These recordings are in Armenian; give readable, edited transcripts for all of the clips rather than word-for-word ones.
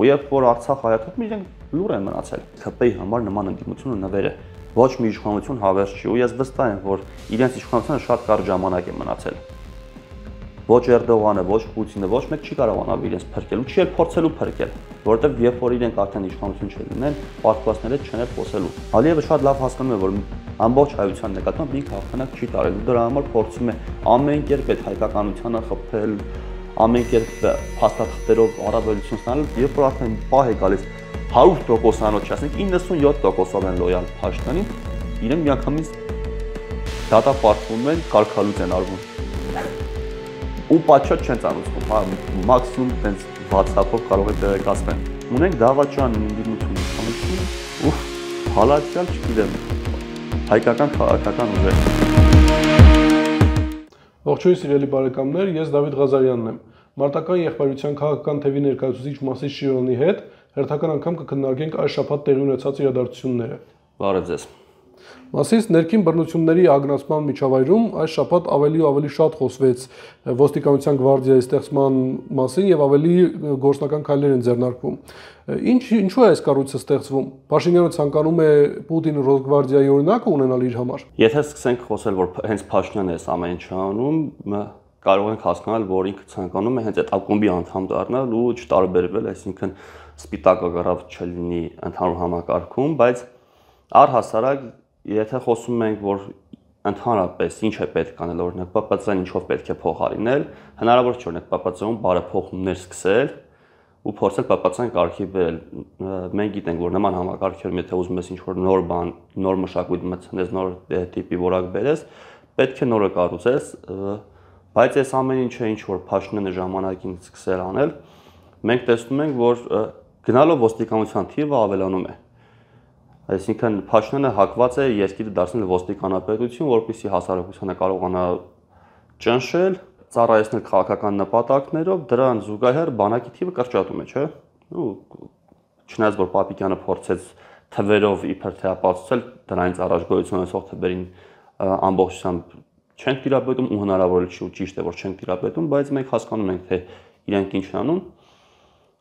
ու երբ որ Արցախ հայաթափում իրենք լուր են մնացել։ ՔՊ-ի համար նման ընդդիմությունը նվեր է։ Ոչ մի իշխանություն հավերժ չի, ու ես վստահ եմ, որ իրենց իշխանությունը շատ կարճ ժամանակ է մնացել։ Ոչ Էրդողանը, ոչ Պուտինը, ոչ մեկ չի կարողանալ իրենց փրկել ու չի էլ փորձելու փրկել, որովհետև երբ որ իրենք արդեն իշխանություն չլինեն, պարտվածները չեն էլ խոսելու։ Ալիևը շատ լավ հասկանում է, որ ամբողջ հայության նկատմամբ ինքը հաղթանակ չի տարել, դրա համար փորձում է ամեն կերպ այդ հայկականությանը խփել, ամեն կերպ փաստաթղթերով առավելություն ստանալ, երբ որ արդեն պահ է գալիս 100%-անոց, ասենք 97%-ով են լոյալ Փաշինյանին, իրենք միանգամից դատապարտվում են, կարգալույծ են արվում։ Ու պատշաճ չեն ծանոթվում, հա, մաքսիմում տենց WhatsApp-ով կարող է տեղեկացնել։ Ունենք դավաճան ընդդիմություն, իշխանություն, ու հալածյալ չգիտեմ, հայկական քաղաքական ուժեր։ Ողջույն սիրելի բարեկամներ, ես Դավիթ Ղազարյանն եմ։ Մարտական եղբայրության քաղաքական թևի ներկայացուցիչ Մասիս Շիրոնի հետ հերթական անգամ կքննարկենք այս շաբաթ տեղի ունեցած իրադարձությունները։ Բարև ձեզ։ Մասիս, ներքին բռնությունների ագնացման միջավայրում այս շաբաթ ավելի ու ավելի շատ խոսվեց ոստիկանության գվարդիայի ստեղծման մասին եւ ավելի գործնական քայլեր են ձեռնարկվում։ Ինչու է այս կառույցը ստեղծվում։ Փաշինյանը ցանկանում է Պուտինի Ռոսգվարդիայի օրինակը ունենալ իր համար։ Եթե սկսենք խոսել, որ հենց Փաշինյանն է այս ամեն ինչը անում, կարող ենք հասկանալ, որ ինքը ցանկանում է հենց այդ ակումբի անդամ դառնալ ու չտարբերվել, այսինքն սպիտակ ագարավ չլինի ընդհանուր համակարգում, բայց առհասարակ եթե խոսում ենք, որ ընդհանրապես ինչ է պետք անել, օրինակ ՊՊՑ-ն ինչով պետք է փոխարինել, հնարավոր չէ օրինակ ՊՊՑ-ում բարեփոխումներ սկսել ու փորձել ՊՊՑ-ն կարգի բերել։ Մենք գիտենք, որ նման համակարգերում եթե ուզում ես ինչ-որ նոր բան, նոր մշակույթ մտցնես, նոր տիպի որակ բերես, պետք է նորը կառուցես, բայց այս ամեն ինչը ինչ որ Փաշինյանը ժամանակին սկսել անել, մենք տեսնում ենք, որ գնալով ոստիկանության թիվը ավելանում է։ Այսինքն Փաշինյանը հակված է երկիրը դարձնել ոստիկանապետություն, որպեսզի հասարակությանը կարողանա ճնշել, ծառայեցնել քաղաքական նպատակներով, դրան զուգահեռ բանակի թիվը կրճատում է, չէ՞։ Ու չնայած որ Պապիկյանը փորձեց թվերով իբր թե ապացուցել դրանից առաջ գոյություն ունեցող թվերին ամբողջությամբ չենք տիրապետում ու հնարավոր չի ու ճիշտ է որ չենք տիրապետում, բայց մենք հասկանում ենք թե իրենք ինչ են անում։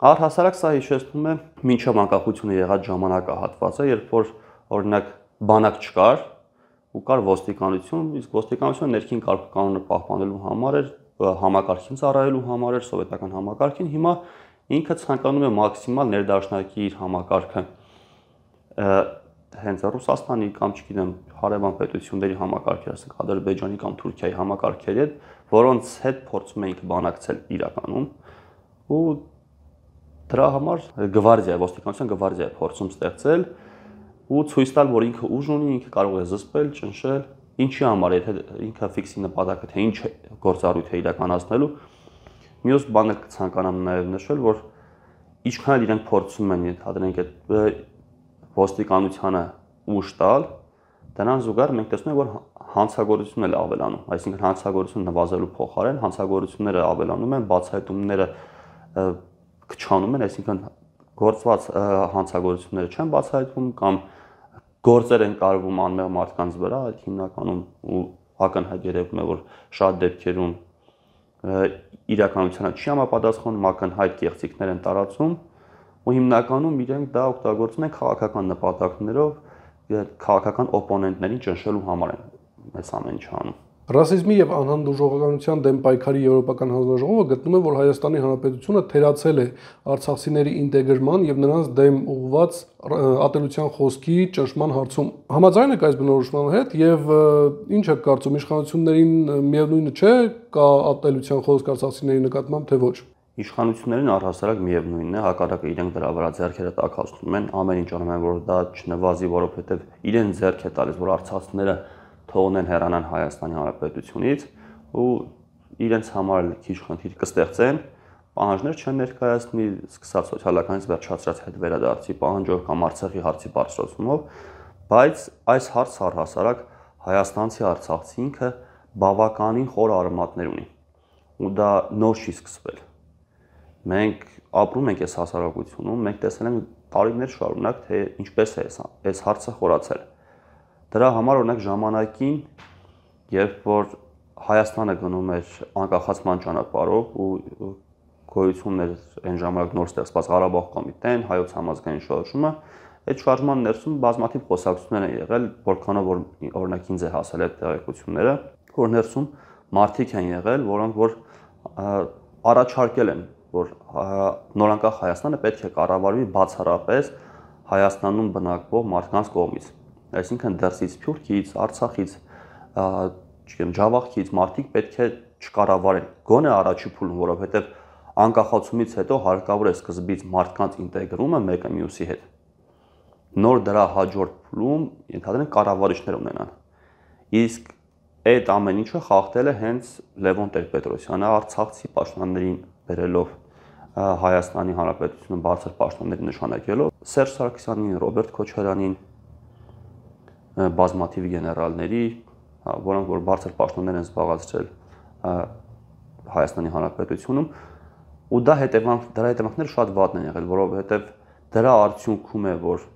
Առհասարակ սա հիշեցնում է մինչև անկախությունը եղած ժամանակահատվածը, երբ որ օրինակ բանակ չկար ու կար ոստիկանություն, իսկ ոստիկանությունը ներքին կարգ-կանոնը պահպանելու համար էր, համակարգին ծառայելու համար էր, սովետական համակարգին, հիմա ինքը ցանկանում է մաքսիմալ ներդաշնակի իր համակարգը հենց Ռուսաստանի կամ չգիտեմ հարևան պետությունների համակարգեր, ասենք Ադրբեջանի կամ Թուրքիայի համակարգերի հետ, որոնց հետ փորձում է ինքը բանակցել իրականում ու դրա համար գվարդիա, ոստիկանության գվարդիա է փորձում ստեղծել ու ցույց տալ, որ ինքը ուժ ունի, ինքը կարող է զսպել, ճնշել, ինչի համար, եթե ինքը ֆիքսի նպատակը թե ինչ գործառույթ է իրականացնելու։ Մյուս բանը կցանկանամ նաև նշել, որ ինչքան իրենք փորձում են, ընդհանրենք այդ ոստիկանությանը ուժ տալ, դրան զուգահեռ մենք տեսնում ենք, որ հանցագործությունն էլ ավելանում, այսինքն հանցագործությունը նվազելու փոխարեն հանցագործությունները ավելանում են, բացահայտումները քչանում են, այսինքն գործված հանցագործությունները չեն բացահայտվում կամ գործեր են կարվում անմեղ մարդկանց վրա, այդ հիմնականում ու ակնհայտ երևում է, որ շատ դեպքերում իրականությանը չի համապատասխանում, ակնհայտ կեղծիքներ են տարածում ու հիմնականում իրենք դա օգտագործում են քաղաքական նպատակներով, քաղաքական օպոնենտներին ճնշելու համար են այս ամեն ինչը անում։ Ռասիզմի եւ անհանդուրժողականության դեմ պայքարի Եվրոպական հանձնաժողովը գտնում է, որ Հայաստանի Հանրապետությունը թերացել է արցախցիների ինտեգրման եւ նրանց դեմ ուղղված ատելության խոսքի ճնշման հարցում։ Համաձայն եք այս բնորոշման հետ եւ ինչ եք կարծում, իշխանություններին միևնույնը չէ, կա ատելության խոսք արցախցիների նկատմամբ, թե ոչ։ Իշխանություններին առհասարակ միևնույնն է, հակառակը իրենք դրա վրա ձեռքերը տաքացնում են, ամեն ինչ անում են, որ դա չնվազի, որովհետեւ իրեն ձեռք է տալիս, որ արցախցիները թողնեն հեռանան Հայաստանի Հանրապետությունից ու իրենց համար քիչ խնդիր կստեղծեն, պահանջներ չեն ներկայացնի, սկսած սոցիալականից վերջացրած հետ վերադարձի պահանջով կամ Արցախի հարցի բարձրացումով, բայց այս հարցը առհասարակ հայաստանցի արցախցի ինքը բավականին խոր արմատներ ունի ու դա նոր չի սկսվել։ Մենք ապրում ենք այս հասարակությունում, մենք տեսել ենք տարիներ շարունակ, թե ինչպես է այս հարցը խորացել։ Դրա համար օրինակ ժամանակին, երբ որ Հայաստանը գնում էր անկախացման ճանապարհով ու գոյություններ այն ժամանակ նոր ստեղծված Ղարաբաղ կոմիտեն, հայոց համազգային շարժումը, այդ շարժման ներսում բազմաթիվ խոսակցություններ են եղել, որքանով որ օրինակ ինձ է հասել այդ տեղեկությունները, որ ներսում մարդիկ են եղել, որոնք որ առաջարկել են, որ նորանկախ Հայաստանը պետք է կառավարվի բացառապես Հայաստանում բնակվող մարդկանց կողմից։ Այսինքն դրսից Սփյուռքից, Արցախից, չգիտեմ, Ջավախից մարդիկ պետք է չկառավարեն։ Գոնե առաջի փուլում, որովհետև անկախացումից հետո հարկավոր է սկզբից մարդկանց ինտեգրումը մեկը մյուսի հետ։ Նոր դրա հաջորդ փուլում ենթադրենք կառավարիչներ ունենան։ Իսկ այդ ամեն ինչը խախտել է հենց Լևոն Տեր-Պետրոսյանը արցախցի պաշտոններին բերելով Հայաստանի Հանրապետությունը բարձր պաշտոնների նշանակելով Սերժ Սարգսյանին, Ռոբերտ Քոչարյանին, բազմաթիվ գեներալների, որոնք որ բարձր պաշտոններ են զբաղեցրել Հայաստանի Հանրապետությունում, ու դրա հետևանքները շատ վատն են եղել, որովհետև դրա արդյունքում է, որ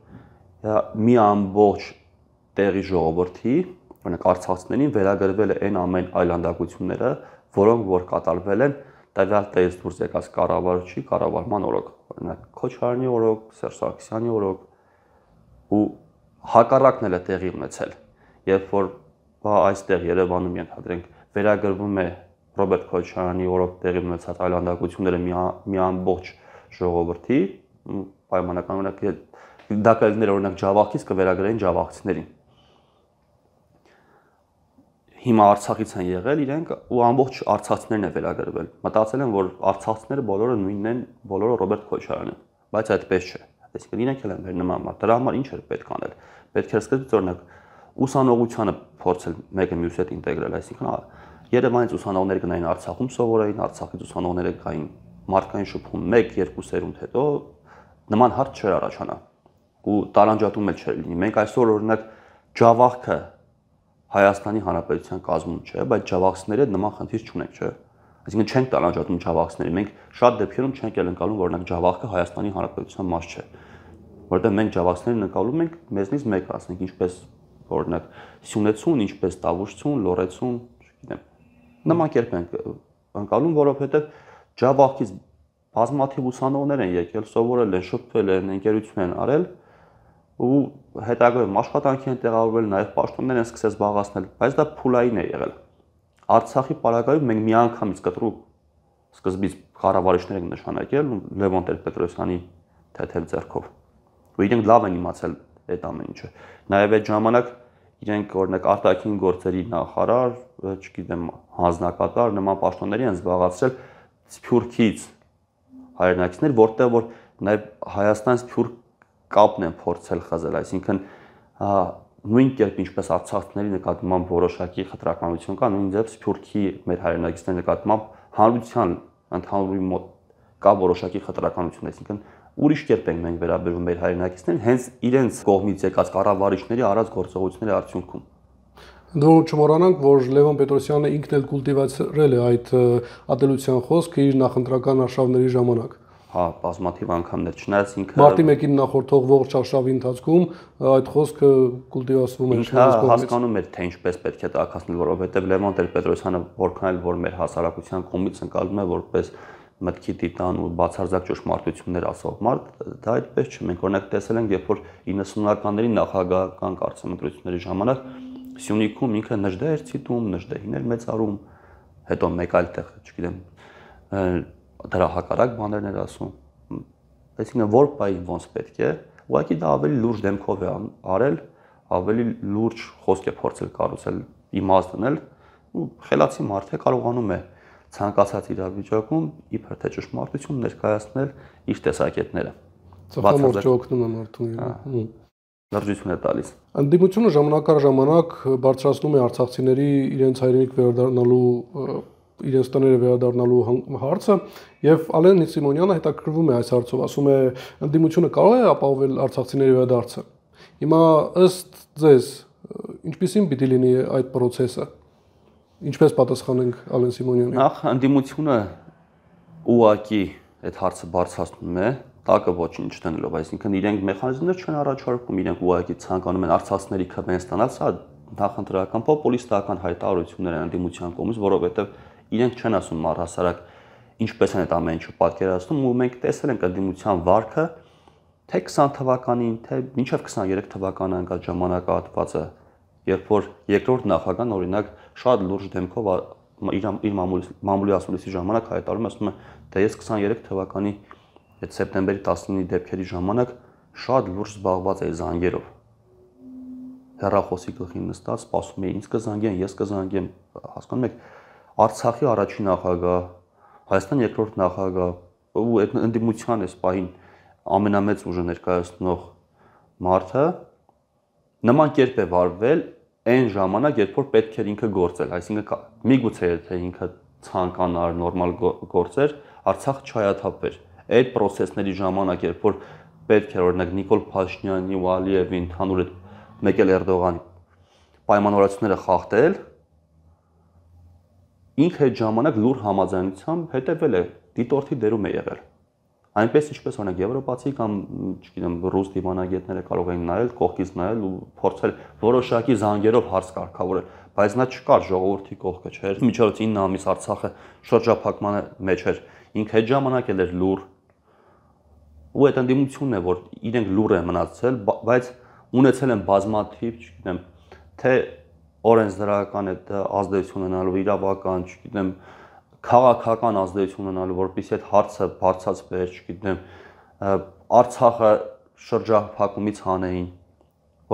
մի ամբողջ տեղի ժողովրդի, օրինակ արցախցիներին վերագրվել է այն ամեն այլանդակությունները, որոնք որ կատարվել են տվյալ տեղից դուրս եկած կառավարչի կառավարման օրոք, օրինակ Քոչարյանի օրոք, Սերժ Սարգսյանի օրոք, ու հակառակն էլ է տեղի ունեցել, երբ որ այստեղ Երևանում ենթադրենք վերագրվում է Ռոբերտ Քոչարյանի օրոք տեղի ունեցած այլանդակությունները մի ամբողջ ժողովրդի, պայմանական օրինակ դա կլիներ օրինակ Ջավախից կվերագրեին ջավախցիներին։ Հիմա Արցախից են եղել իրենք ու ամբողջ արցախցիներն է վերագրվել։ Մտածել են, որ արցախցիները բոլորը նույնն են, բոլորը Ռոբերտ Քոչարյանն են, բայց այդպես չէ։ Այսինքն իրենք էլ են մեր նման մարդ։ Դրա համար ինչ էր պետք անել։ Պետք էր սկզբից օրինակ ուսանողությանը փորձել մեկը մյուսի հետ ինտեգրել, այսինքն Երևանից ուսանողներ գնային Արցախում սովորեին, Արցախից ուսանողները գային մարդկային շփում 1-2 սերունդ հետո նման հարց չէր առաջանա ու տարանջատում էլ չէր լինի։ Մենք այսօր օրինակ Ջավախքը Հայաստանի Հանրապետության կազմում չէ, բայց ջավախցիների հետ նման խնդիր չունենք, չէ։ Այսինքն չենք տարանջատում ջավախցիներին։ Մենք շատ դեպքերում չենք էլ ընկալում, որ օրինակ Ջավախքը Հայաստանի Հանրապետության մաս չէ։ Որտեղ մենք ջավախցիներին ընկալում ենք մեզնից մեկը, ասենք ինչպես օրինակ Սյունեցուն, ինչպես Տավուշցուն, Լոռեցուն, չգիտեմ։ Նման կերպ ենք ընկալում, որովհետև Ջավախից բազմաթիվ ուսանողներ են եկել, սովորել են, շփվել են, ընկերություն են արել ու հետագայում աշխատանքի են տեղավորվել, նաև պաշտոններ են սկսել զբաղեցնել, բայց դա փուլային է եղել։ Արցախի պարագայում մենք միանգամից կտրուկ սկզբից կառավարիչներ ենք նշանակել Լևոն Տեր-Պետրոսյանի թեթև ձեռքով։ Ու իրենք լավ են իմացել այդ ամեն ինչը։ Նաև այդ ժամանակ իրենք օրինակ արտաքին գործերի նախարար, չգիտեմ, հանձնակատար նման պաշտոնների են զբաղեցրել Սփյուռքից հայրենակիցներ, որտեղ որ նաև Հայաստան-Սփյուռք կապն են փորձել խզել, այսինքն նույն կերպ ինչպես արցախցիների նկատմամբ որոշակի խտրականություն կա, նույն ձև Սփյուռքի մեր հայրենակիցների նկատմամբ հանրության ընդհանուրի մոտ կա որոշակի խտրականություն, այսինքն ուրիշ կերպ ենք մենք վերաբերվում մեր հայրենակիցներին, հենց իրենց կողմից եկած կառավարիչների արած գործողությունների արդյունքում։ Դու չմոռանանք, որ Լևոն Պետրոսյանը ինքն էլ կուլտիվացրել է այդ ատելության խոսքը իր նախընտրական արշավների ժամանակ։ Հա, բազմաթիվ անգամներ, չնայած ինքը Մարտի 1-ին նախորդող ողջ արշավի ընթացքում այդ խոսքը կուլտիվացվում է։ Ինքը հասկանում էր, թե ինչպես պետք է տաքացնել, որովհետև Լևոն Տեր-Պետրոսյանը որքան էլ որ մեր հասարակության կողմից ընկալվում է որպես մտքի տիտան ու բացարձակ ճշմարտություններ ասող մարդ, դա այդպես չէ։ Մենք օրինակ տեսել ենք, երբ որ 90-ականների նախագահական կարծրատիպների ժամանակ Սյունիքում ինքը նժդե էր ցիտում, նժդեին էր մեծարում, հետո մեկ այլ տեղ, չգիտեմ, դրա հակառակ բաներն էր ասում։ Այսինքն որ բայ ոնց պետք է, ուղղակի դա ավելի լուրջ դեմքով է արել, ավելի լուրջ խոսք է փորձել կառուցել, իմաստ դնել ու խելացի մարդ է կարողանում է ցանկացած իրավիճակում իբր թե ճշմարտություն ներկայացնել իր տեսակետները։ Ծխամորճը օգնում է մարդուն։ Լրջություն է տալիս։ Ընդդիմությունը ժամանակ առ ժամանակ բարձրացնում է արցախցիների իրենց հայրենիք վերադառնալու իրենց տները վերադառնալու հարցը եւ Ալեն Սիմոնյանը հետաքրքրվում է այս հարցով, ասում է ընդդիմությունը կարող է ապահովել արցախցիների վերադարձը։ Հիմա ըստ ձեզ ինչպիսին պիտի լինի այդ process-ը։ Ինչպես պատասխանենք Ալեն Սիմոնյանին։ Նախ ընդդիմությունը ուղակի այդ հարցը բարձրացնում է, տակը ոչինչ դնելով, այսինքն իրենք մեխանիզմներ չեն առաջարկում, իրենք ուղղակի ցանկանում են արցախցիների քվեն ստանալ, սա նախընտրական պոպուլիստական հայտարարություններ են ընդդիմության կողմից, որովհետև իրենք չեն ասում առհասարակ ինչպես են այդ ամեն ինչը պատկերացնում ու մենք տեսել ենք ընդդիմության վարքը թե 20 թվականին, թե մինչև 23 թվականը ընկած ժամանակահատվածը, երբ որ երկրորդ նախագահան օրինակ շատ լուրջ դեմքով իր մամուլի ասուլիսի ժամանակ հայտարարում ասում է, թե ես 23 թվականի այդ սեպտեմբերի 19-ի դեպքերի ժամանակ շատ լուրջ զբաղված էի զանգերով։ Հեռախոսի գլխին նստած սպասում էի, ինձ կզանգեն, ես կզանգեմ, հասկանում եք, Արցախի առաջին նախագահ, Հայաստանի երկրորդ նախագահ ու այդ ընդդիմության այս պահին ամենամեծ ուժը ներկայացնող մարդը նման կերպ է վարվել այն ժամանակ, երբ որ պետք էր ինքը գործել, այսինքն միգուցե եթե ինքը ցանկանար նորմալ գործեր, Արցախը չհայաթափվեր։ Այդ process-ների ժամանակ, երբ որ պետք էր օրինակ Նիկոլ Փաշինյանի ու Ալիևի ընդհանուր այդ մեկ էլ Էրդողանի պայմանավորվածությունները խախտել, ինքը այդ ժամանակ լուր համաձայնությամբ հետևել է, դիտորդի դերում է եղել։ Այնպես ինչպես օրինակ եվրոպացի կամ, չգիտեմ, ռուս դիվանագետները կարող էին նայել, կողքից նայել ու փորձել որոշակի զանգերով հարց կարգավորել, բայց նա չկար ժողովրդի կողքը, չէր։ Միջոցից 9 ամիս Արցախը շրջափակման մեջ էր, ինքը այդ ժամանակ էլ էր լուր։ Ու այդ ընդդիմությունն է, որ իրենք լուր են մնացել, բայց ունեցել են բազմաթիվ, չգիտեմ, թե օրենսդրական այդ ազդեցություն ունենալու, իրավական, չգիտեմ, քաղաքական ազդեցություն ունենալու, որպեսզի այդ հարցը բարձրացվեր, չգիտեմ, Արցախը շրջափակումից հանեին,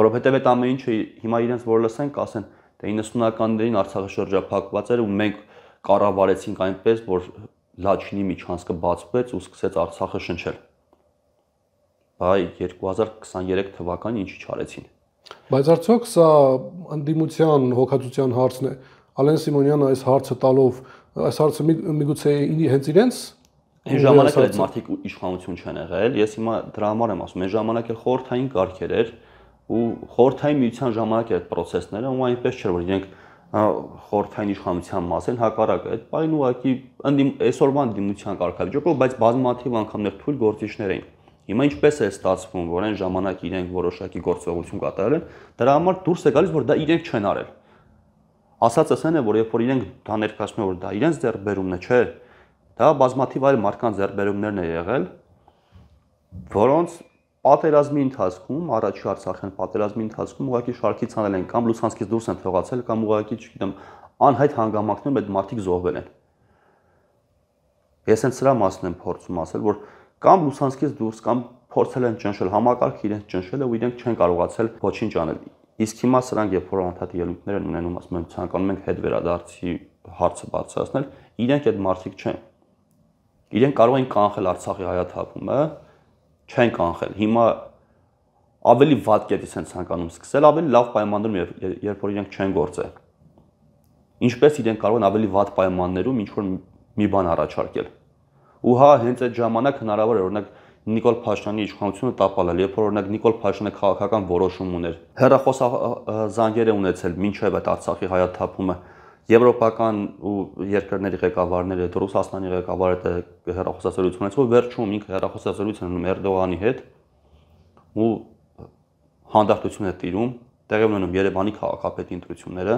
որովհետև այդ ամեն ինչը հիմա իրենց որ լսեն, կասեն, թե 90-ականներին Արցախը շրջափակված էր ու մենք կառավարեցինք այնպես, որ Լաչինի միջանցքը բացվեց ու սկսեց Արցախը շնչել։ Բայ 2023 թվականին ինչի չարեցին։ Բայց արդյոք սա ընդդիմության հոգացության հարցն է։ Ալեն Սիմոնյանը այս հարցը տալով, այս հարցը միգուցե հենց իրենց այն ժամանակ էլ այդ մարդիկ իշխանություն չեն եղել, ես հիմա դրա համար եմ ասում, այն ժամանակ էլ խորհրդային կարգեր էր ու խորհրդային միության ժամանակ այդ process-ները ու այնպես չէր որ իրենք խորհրդային իշխանության մաս են, հակառակը այդ բանը ուղղակի այսօրվա ընդդիմության կարգավիճակով, բայց բազմաթիվ անգամներ թույլ գործիչներ էին։ Հիմա ինչպես է ստացվում, որ այն ժամանակ իրենք որոշակի գործողություն կատարել են, դրա համար դուրս է գալիս, որ դա իրենք չեն արել։ Ասածս այն է, որ երբ որ իրենք դա ներկայացնում են, որ դա իրենց ձեռքբերումն է, չէ, դա բազմաթիվ այլ մարդկանց ձեռքբերումներն է եղել, որոնց պատերազմի ընթացքում, առաջի Արցախյան պատերազմի ընթացքում ուղղակի շարքից անել են կամ Լուսանսկից դուրս են թողացել կամ ուղղակի, չգիտեմ, անհայտ հանգամանքներում այդ մարդիկ զոհվել են։ Ես հենց սրա մասն եմ փորձում ասել, որ կամ Լուսանսկից դուրս կամ փորձել են ճնշել, համակարգը իրենց ճնշել է ու իրենք չեն կարողացել ոչինչ անել։ Իսկ հիմա սրանք երբ որ անդադ ելույթներ են ունենում, ասում են ցանկանում ենք հետ վերադարձի հարցը բարձրացնել, իրենք այդ մարդիկ չեն։ Իրենք կարող են կանխել Արցախի հայաթափումը, չեն կանխել։ Հիմա ավելի վատ կետից են ցանկանում սկսել, ավելի լավ պայմաններում, երբ որ իրենք չեն գործել։ Ինչպես իրենք կարող են ավելի վատ պայմաններում ինչ որ մի բան առաջարկել։ Ու հա, հենց այդ ժամանակ հնարավոր է օրինակ Նիկոլ Փաշինյանի իշխանությունը տապալել, երբ որ օրինակ Նիկոլ Փաշինյանը քաղաքական որոշում ուներ, հեռախոսազանգեր է ունեցել մինչև այդ Արցախի հայաթափումը, եվրոպական ու երկրների ղեկավարները, Ռուսաստանի ղեկավարը հեռախոսազրույց ունեցել, ու վերջում ինքը հեռախոսազրույց ունում Էրդողանի հետ ու հանդարտություն է տիրում, տեղի ունենում Երևանի քաղաքապետի ընտրությունները,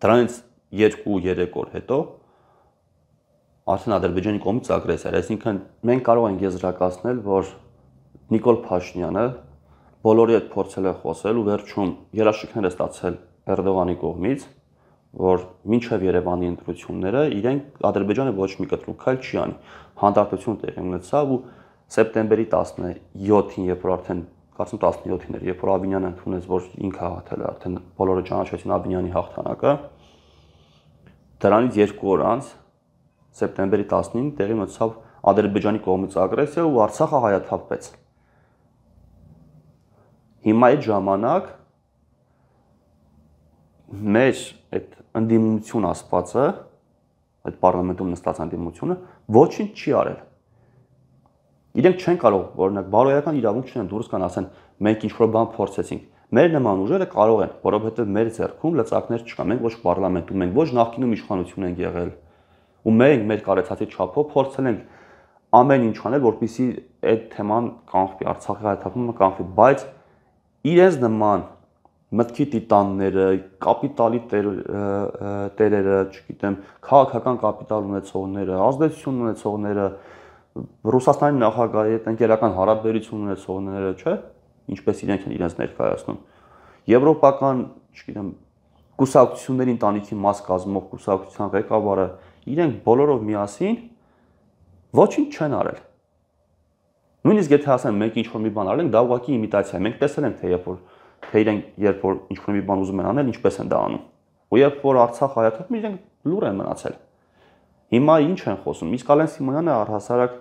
դրանից 2-3 օր հետո արդեն Ադրբեջանի կողմից ագրեսիա էր, այսինքն մենք կարող ենք եզրակացնել, որ Նիկոլ Փաշինյանը բոլորի հետ փորձել է խոսել ու վերջում երաշխիքներ է ստացել Էրդողանի կողմից, որ մինչև Երևանի ընտրությունները իրենք Ադրբեջանը ոչ մի կտրուկ քայլ չի անի։ Հանդարտություն տեղի ունեցավ ու սեպտեմբերի 17-ին, երբ որ արդեն կարծում 17-ին էր, երբ որ Աբինյանը ընդունեց, որ ինքը հաղթել է, արդեն բոլորը ճանաչեցին Աբինյանի հաղթանակը, դրանից 2 օր անց սեպտեմբերի 19-ին տեղի ունեցավ Ադրբեջանի կողմից ագրեսիա ու Արցախը հայաթափվեց։ Հիմա այդ ժամանակ մեր այդ ընդդիմություն ասվածը, այդ պարլամենտում նստած ընդդիմությունը ոչինչ չի արել։ Իրենք չեն կարող, օրինակ, բարոյական իրավունք չունեն դուրս գան ասեն, մենք ինչ-որ բան փորձեցինք։ Մեր նման ուժերը կարող են, որովհետև մեր ձեռքում լծակներ չկա, մենք ոչ պարլամենտում ենք, ոչ նախկինում իշխանություն ենք եղել։ Ու մենք մեր կարեցածի չափով փորձել ենք ամեն ինչ անել, որպեսզի այդ թեման կանխվի, Արցախի հայաթափումը կանխվի, բայց իրենց նման մտքի տիտանները, կապիտալի տերերը, չգիտեմ, քաղաքական կապիտալ ունեցողները, ազդեցություն ունեցողները, Ռուսաստանի նախագահի հետ ընկերական հարաբերություն ունեցողները, չէ՞, ինչպես իրենք են իրենց ներկայացնում։ Եվրոպական, չգիտեմ, կուսակցությունների ընտանիքի մաս կազմող կուսակցության ղեկավարը, իրենք բոլորով միասին ոչինչ չեն արել։ Նույնիսկ եթե ասեն մենք ինչ-որ մի բան արել ենք, դա ուղղակի իմիտացիա է։ Մենք տեսել ենք, թե իրենք երբ որ ինչ-որ մի բան ուզում են անել, ինչպես են դա անում։ Ու երբ որ Արցախ հայաթափում, իրենք լուր են մնացել։ Հիմա ինչ են խոսում։ Իսկ Ալեն Սիմոնյանը առհասարակ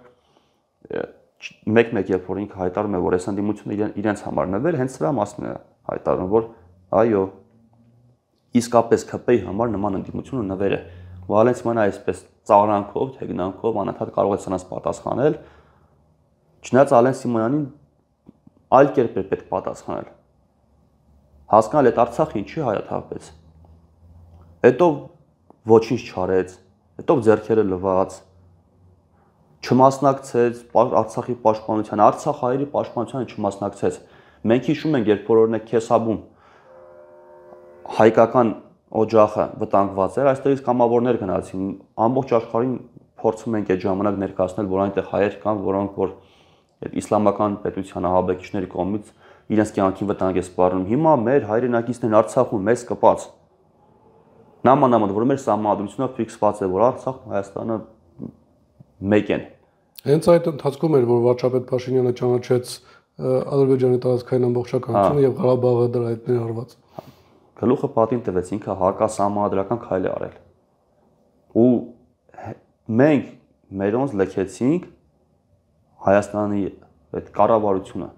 մեկ-մեկ երբ որ ինքը հայտարարում է, որ այս ընդդիմությունը իրենց համար նվեր, հենց սրա մասին է հայտարարում, որ այո, իսկապես ԿՊ-ի համար նման ընդդիմությունը նվեր է։ Ու Ալեն Սիմոնյանը այսպես ծաղրանքով, թեգնանքով անընդհատ կարող է սրանց պատասխանել։ Չնայած Ալեն Սիմոնյանին այլ կերպ է պետք պատասխանել։ Հասկանալ այդ Արցախը ինչի հայաթափվեց։ Հետո ոչինչ չարեց, հետո ձեռքերը լվաց, չմասնակցեց Արցախի պաշտպանությանը, Արցախ հայերի պաշտպանությանը չմասնակցեց։ Մենք հիշում ենք, երբ օրինակ Քեսաբում հայկական օջախը վտանգված էր, այստեղից կամավորներ գնացին, ամբողջ աշխարհին փորձում ենք այդ ժամանակ ներկայացնել, որ այնտեղ հայեր կան, որոնք որ իսլամական պետության ահաբեկիչների կողմից իրենց կյանքին վտանգ է սպառնում։ Հիմա մեր հայրենակիցներն Արցախում մեզ կպած նամանաման, որ մեր սահմանադրությունով ֆիքսված է, որ Արցախն ու Հայաստանը մեկ են։ Հենց այդ ընթացքում էր, որ վարչապետ Փաշինյանը ճանաչեց Ադրբեջանի տարածքային ամբողջականությունը եւ Ղարաբաղը դրա հետ ներառված։ Գլուխը պատին տվեց, ինքը հակասահմանադրական քայլ է արել։ Ու մենք մերոնց լքեցինք Հայաստանի այդ կառավարությունը,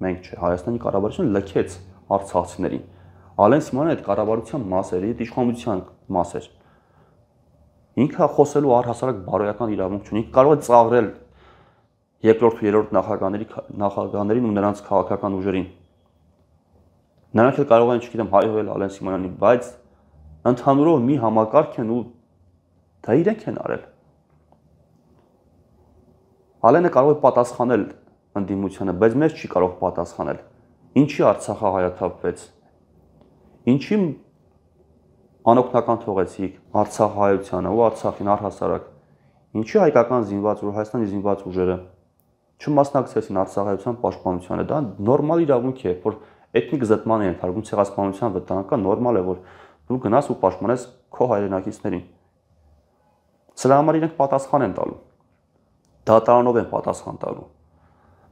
մենք չէ, Հայաստանի կառավարությունը լքեց արցախցիներին։ Ալեն Սիմոնյանը այդ կառավարության մաս էր, այդ իշխանության մաս էր։ Ինքը խոսելու առհասարակ բարոյական իրավունք չունի, կարող է ծաղրել երկրորդ ու երրորդ նախագահներին ու նրանց քաղաքական ուժերին։ Նրանք էլ կարող են, չգիտեմ, հայհոյել Ալեն Սիմոնյանին, բայց ընդհանուրով մի համակարգ են ու դա իրենք են արել։ Ալենը կարող է պատասխանել ընդդիմությանը, բայց մեզ չի կարող պատասխանել։ Ինչի Արցախը հայաթափվեց։ Ինչի անօգնական թողեցիք Արցախ հայությանը ու Արցախին առհասարակ։ Ինչի հայկական զինված ու Հայաստանի զինված ուժերը չմասնակցեցին Արցախ հայության պաշտպանությանը։ Դա նորմալ իրավունք է, որ էթնիկ զտման է ենթարկվում, ցեղասպանության վտանգ կա, նորմալ է, որ դու գնաս ու պաշտպանես քո հայրենակիցներին։ Սրա համար իրենք պատասխան են տալու։ Դատարանով են պատասխան տալու։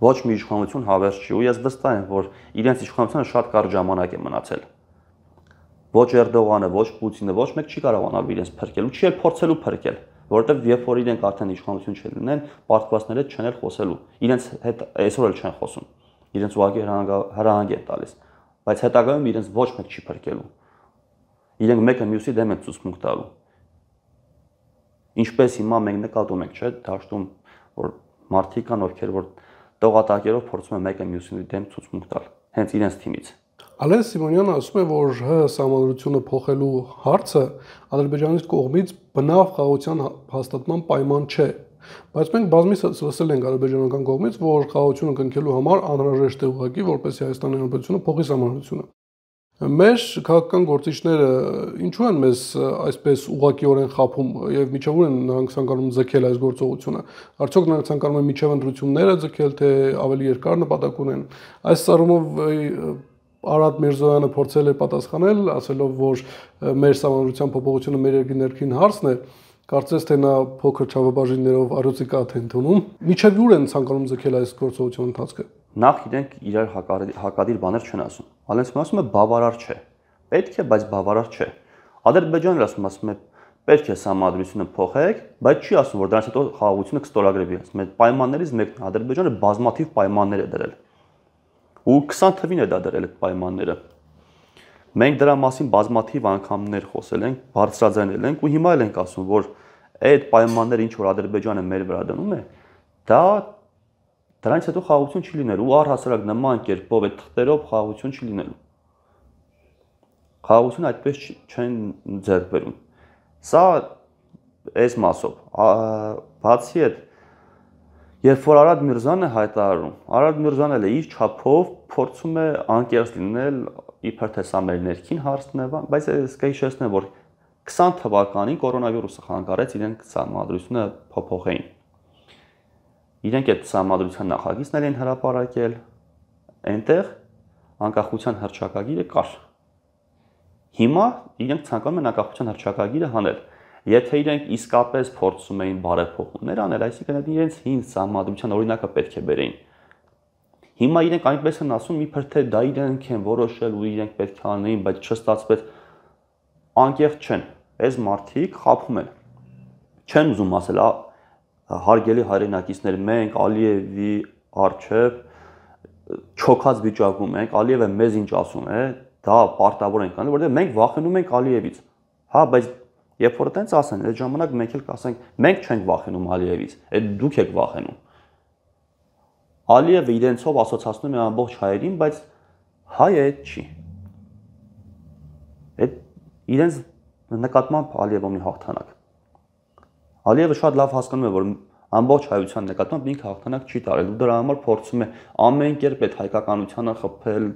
Ոչ մի իշխանություն հավերժ չի, ու ես վստահ եմ, որ իրենց իշխանությունը շատ կարճ ժամանակ է մնացել։ Ոչ Էրդողանը, ոչ Պուտինը, ոչ մեկ չի կարողանալու իրենց փրկել, ու չի էլ փորձելու փրկել, որովհետև երբ որ իրենք արդեն իշխանություն չլինեն, պարտվածների հետ չեն էլ խոսելու։ Իրենց հետ այսօր էլ չեն խոսում։ Իրենց ուղղակի հրահանգ են տալիս, բայց հետագայում իրենց ոչ մեկ չի փրկելու։ Իրենք մեկը մյուսի դեմ են ցուցմունք տալու։ Ինչպես հիմա մենք նկատում ենք, չէ՞, դաշտում որ մարդիկ կան, ովքեր որ տողատակերով փորձում են մեկը մյուսի դեմ ցուցմունք տալ, հենց իրենց թիմից։ Ալեն Սիմոնյանը ասում է, որ ՀՀ սահմանադրությունը փոխելու հարցը Ադրբեջանի կողմից բնավ խաղաղության հաստատման պայման չէ, բայց մենք բազմիցս լսել ենք ադրբեջանական կողմից, որ խաղաղությունը կնքելու համար անհրաժեշտ է ուղղակի, որպեսզի Հայաստանի Հանրապետությունը փոխի սահմանադրությունը։ Մեր քաղաքական գործիչները ինչու են մեզ այսպես ուղղակիորեն խափում եւ միջավայր են նրանք ցանկանում ձգել այս գործողությունը։ Արդյոք նրանք ցանկանում են միջև ընտրությունները ձգել, թե ավելի երկար նպատակ ունեն։ Այս առումով Արադ Միրզոյանը փորձել է պատասխանել, ասելով, որ մեր սահմանադրության փոփոխությունը մեր երկրի ներքին հարցն է, կարծես թե նա փոքր չափաբաժիններով առյուծի կաթ է ընդունում։ Միջև ուր են ցանկանում ձգել այս գործողության ընթացքը։ Նախ իրենք իրար հակադիր բաներ չեն ասում։ Ալեն Սիմոնյանը ասում է բավարար չէ։ Պետք է, բայց բավարար չէ։ Ադրբեջանն ասում է պետք է սահմանադրությունը փոխեք, բայց չի ասում, որ դրանից հետո խաղաղությունը կստորագրվի։ Ասում է պայմաններից մեկն Ադրբեջանը բազմաթիվ պայմաններ է դրել։ Ու 20 թվին է դա դրել այդ պայմանները։ Մենք դրա մասին բազմաթիվ անգամներ խոսել ենք, բարձրաձայնել ենք ու հիմա էլ ենք ասում, որ այդ պայմանները ինչ որ Ադրբեջանը մեր վրա դնում է, դա դրանից հետո խաղաղություն չի լինելու ու առհասարակ նման կերպով այդ թղթերով խաղաղություն չի լինելու։ Խաղաղություն այդպես չեն ձեռք բերում։ Սա այս մասով, բացի այդ երբ որ Արադ Միրզոյանը հայտարարում, Արադ Միրզոյանը էլ իր չափով փորձում է անկեղծ լինել իբր թե սա մեր ներքին հարցն է, բայց ես կհիշեցնեմ, որ 20 թվականին կորոնավիրուսը խանգարեց իրենք սահմանադրությունը փոփոխեին։ Իրենք այդ սահմանադրության նախագիծներ են հրապարակել, այնտեղ անկախության հռչակագիրը կար։ Հիմա իրենք ցանկանում են անկախության հռչակագիրը հանել։ Եթե իրենք իսկապես փորձում էին բարեփոխումներ անել, այսինքն իրենց հին սահմանադրության օրինակը պետք է բերեին։ Հիմա իրենք այնպես են ասում, իբր թե դա իրենք են որոշել ու իրենք պետք է անեին, բայց չստացվեց, անկեղծ չեն։ Այս մարդիկ խաբում են։ Չեն ուզում ասել, հարգելի հայրենակիցներ, մենք Ալիևի արչև չոքած վիճակում ենք, Ալիևը մեզ ինչ ասում է, դա պարտավոր ենք անում, որովհետև մենք վախենում ենք Ալիևից։ Հա, բայց երբ որ այդպես ասեն, այդ ժամանակ մենք էլ կասենք, մենք չենք վախենում Ալիևից, այդ դուք եք վախենում։ Ալիևը իրենցով ասոցացնում է ամբողջ հայերին, բայց հայը այդ չի։ Այդ իրենց նկատմամբ Ալիևը ունի հաղթանակ։ Ալիևը շատ լավ հասկանում է, որ ամբողջ հայության նկատմամբ ինքը հաղթանակ չի տարել, ու դրա համար փորձում է ամեն կերպ այդ հայկականությունը խփել,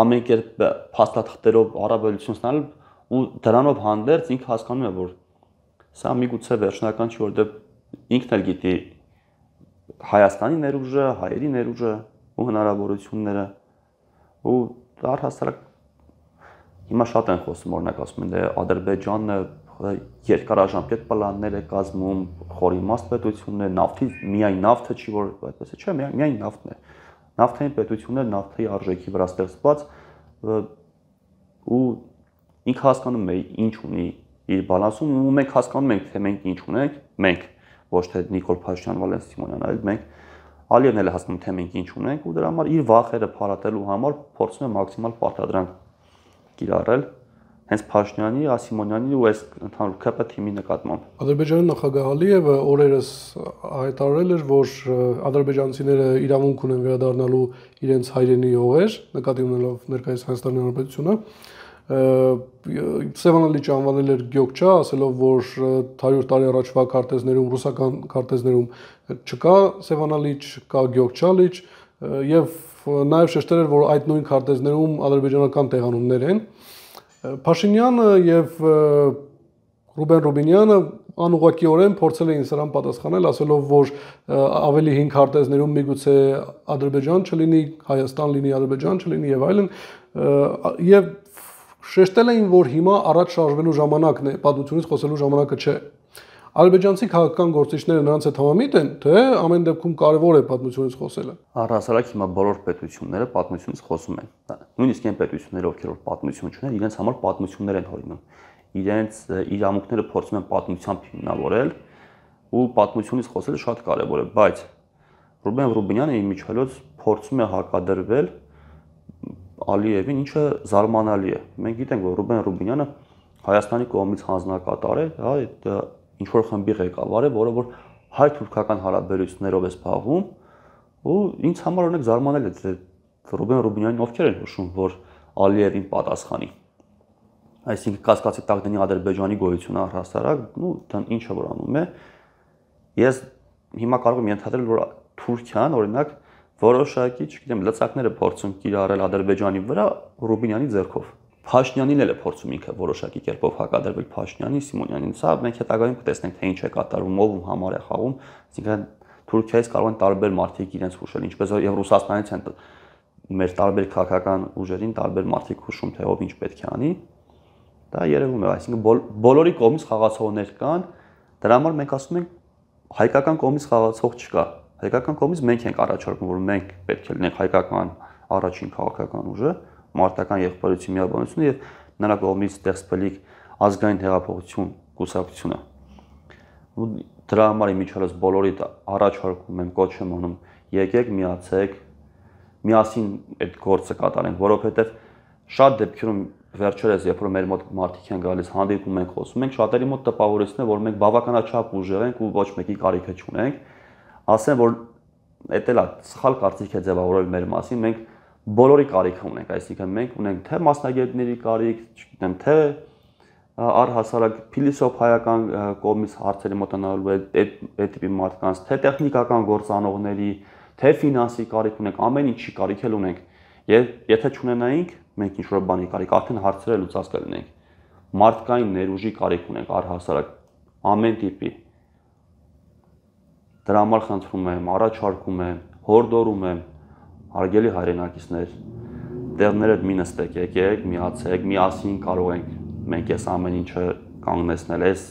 ամեն կերպ փաստաթղթերով առավելություն ստանալ, ու դրանով հանդերձ ինքը հասկանում է, որ սա միգուցե վերջնական չի, որովհետև ինքն էլ գիտի Հայաստանի ներուժը, հայերի ներուժը ու հնարավորությունները, ու առհասարակ հիմա շատ են խոսում, օրինակ ասում են, Ադրբեջանը երկարաժամկետ պլաններ է կազմում, խորիմաստ պետությունն է, նավթի միայն նավթը չի, որ այդպես է, չէ, միայն նավթն է։ Նավթային պետությունն է, նավթի արժեքի վրա ստեղծված, ու ինքը հասկանում է ինչ ունի իր բալանսում, ու մենք հասկանում ենք, թե մենք ինչ ունենք, մենք, ոչ թե Նիկոլ Փաշինյան, Վալենտ Սիմոնյան, այլ մենք, Ալիևն էլ է հասկանում, թե մենք ինչ ունենք, ու դրա համար իր վախերը փարատելու համար փորձում է մաքսիմալ պարտադրանք կիրառել հենց Փաշինյանի, Սիմոնյանի ու այս ընդհանուր ԿՊ թիմի նկատմամբ։ Ադրբեջանի նախագահ Ալիևը օրերս հայտարարել էր, որ ադրբեջանցիները իրավունք ունեն վերադառնալու իրենց հայրենի հողեր, նկատի ունենալով ներկայիս Հայաստանի Հանրապետությունը, Սևանալիչը անվանել էր Գյոկչա, ասելով, որ 100 տարի առաջվա քարտեզներում, ռուսական քարտեզներում չկա Սևանալիչ, կա Գյոկչալիչ, եւ նաեւ շեշտել էր, որ այդ նույն քարտեզներում ադրբեջանական տեղանուններ են։ Փաշինյանը եւ Ռուբեն Ռուբինյանը անուղղակիորեն փորձել էին սրան պատասխանել, ասելով, որ ավելի հին քարտեզներում միգուցե Ադրբեջան չլինի, Հայաստան լինի, Ադրբեջան չլինի եւ այլն, եւ շեշտել էին, որ հիմա առաջ շարժվելու ժամանակն է, պատմությունից խոսելու ժամանակը չէ։ Ադրբեջանցի քաղաքական գործիչները նրանց հետ համամիտ են, թե ամեն դեպքում կարևոր է պատմությունից խոսելը։ Առհասարակ հիմա բոլոր պետությունները պատմությունից խոսում են։ Նույնիսկ այն պետությունները, ովքեր որ պատմություն չունեն, իրենց համար պատմություններ են հորինում։ Իրենց իրավունքները փորձում են պատմությամբ հիմնավորել, ու պատմությունից խոսելը շատ կարևոր է, բայց Ռուբեն Ռուբինյանը իմիջիայլոց փորձում է հակադրվել Ալիևին, ինչը զարմանալի է։ Մենք գիտենք, որ Ռուբեն Ռուբինյանը Հայաստանի կողմից հանձնակատար է, հա, այդ ինչ որ խմբի ղեկավար է, որը որ հայ-թուրքական հարաբերություններով է զբաղվում, ու ինձ համար օրինակ զարմանալի է, թե Ռուբեն Ռուբինյանին ովքեր են հուշում, որ Ալիևին պատասխանի։ Այսինքն կասկածի տակ դնի Ադրբեջանի գոյությունը առհասարակ, դա ինչը որ անում է։ Ես հիմա կարող եմ ենթադրել, որ Թուրքիան օրինակ որոշակի, չգիտեմ, լծակները փորձում կիրառել Ադրբեջանի վրա Ռուբինյանի ձեռքով։ Փաշինյանին էլ է փորձում ինքը որոշակի կերպով հակադրվել Փաշինյանին, Սիմոնյանին։ Սա մենք հետագայում կտեսնենք, թե ինչ է կատարվում, ով համար է խաղում, այսինքն Թուրքիայից կարող են տարբեր մարդիկ իրենց հուշել, ինչպես եւ Ռուսաստանից են մեր տարբեր քաղաքական ուժերին տարբեր մարդիկ հուշում, թե ով ինչ պետք է անի։ Դա երևում է, այսինքն բոլորի կողմից խաղացողներ կան, դրա համար մենք ասում ենք հայկական կողմից խաղացող չկա։ Հայկական կողմից մենք ենք առաջարկում, որ մենք պետք է լինենք հայկական առաջին քաղաքական ուժը, մարտական եղբայրություն միաբանությունը եւ նրա կողմից ստեղծվելիք ազգային հեղափոխություն կուսակցությունը։ Ու դրա համար իմիջիայլոց բոլորի առաջարկում եմ, կոչ եմ անում, եկեք միացեք, միասին այդ գործը կատարենք, որովհետեւ շատ դեպքերում վերջերս երբ որ մեր մոտ մարդիկ են գալիս, հանդիպում ենք, խոսում ենք, շատերի մոտ տպավորությունն է, որ մենք բավականաչափ ուժեղ ենք ու ոչ մեկի կարիքը չունենք, ասեն, որ դա էլ է սխալ կարծիք է ձևավորել մեր մասին, մենք բոլորի կարիքը ունենք, այսինքն մենք ունենք թե մասնագետների կարիք, չգիտեմ, թե առհասարակ փիլիսոփայական կողմից հարցերի մոտենալու այդ տիպի մարդկանց, թե տեխնիկական գործանողների, թե ֆինանսի կարիք ունենք, ամեն ինչի կարիք էլ ունենք։ Եվ եթե չունենայինք, մենք ինչ-որ բանի կարիք, արդեն հարցերը լուծած կլինենք։ Մարդկային ներուժի կարիք ունենք առհասարակ ամեն տիպի։ Դրա համար խնդրում եմ, առաջարկում եմ, հորդորում եմ, հարգելի հայրենակիցներ, տեղներդ մի նստեք, եկեք, միացեք, միասին կարող ենք մենք այս ամեն ինչը կանգնեցնել, այս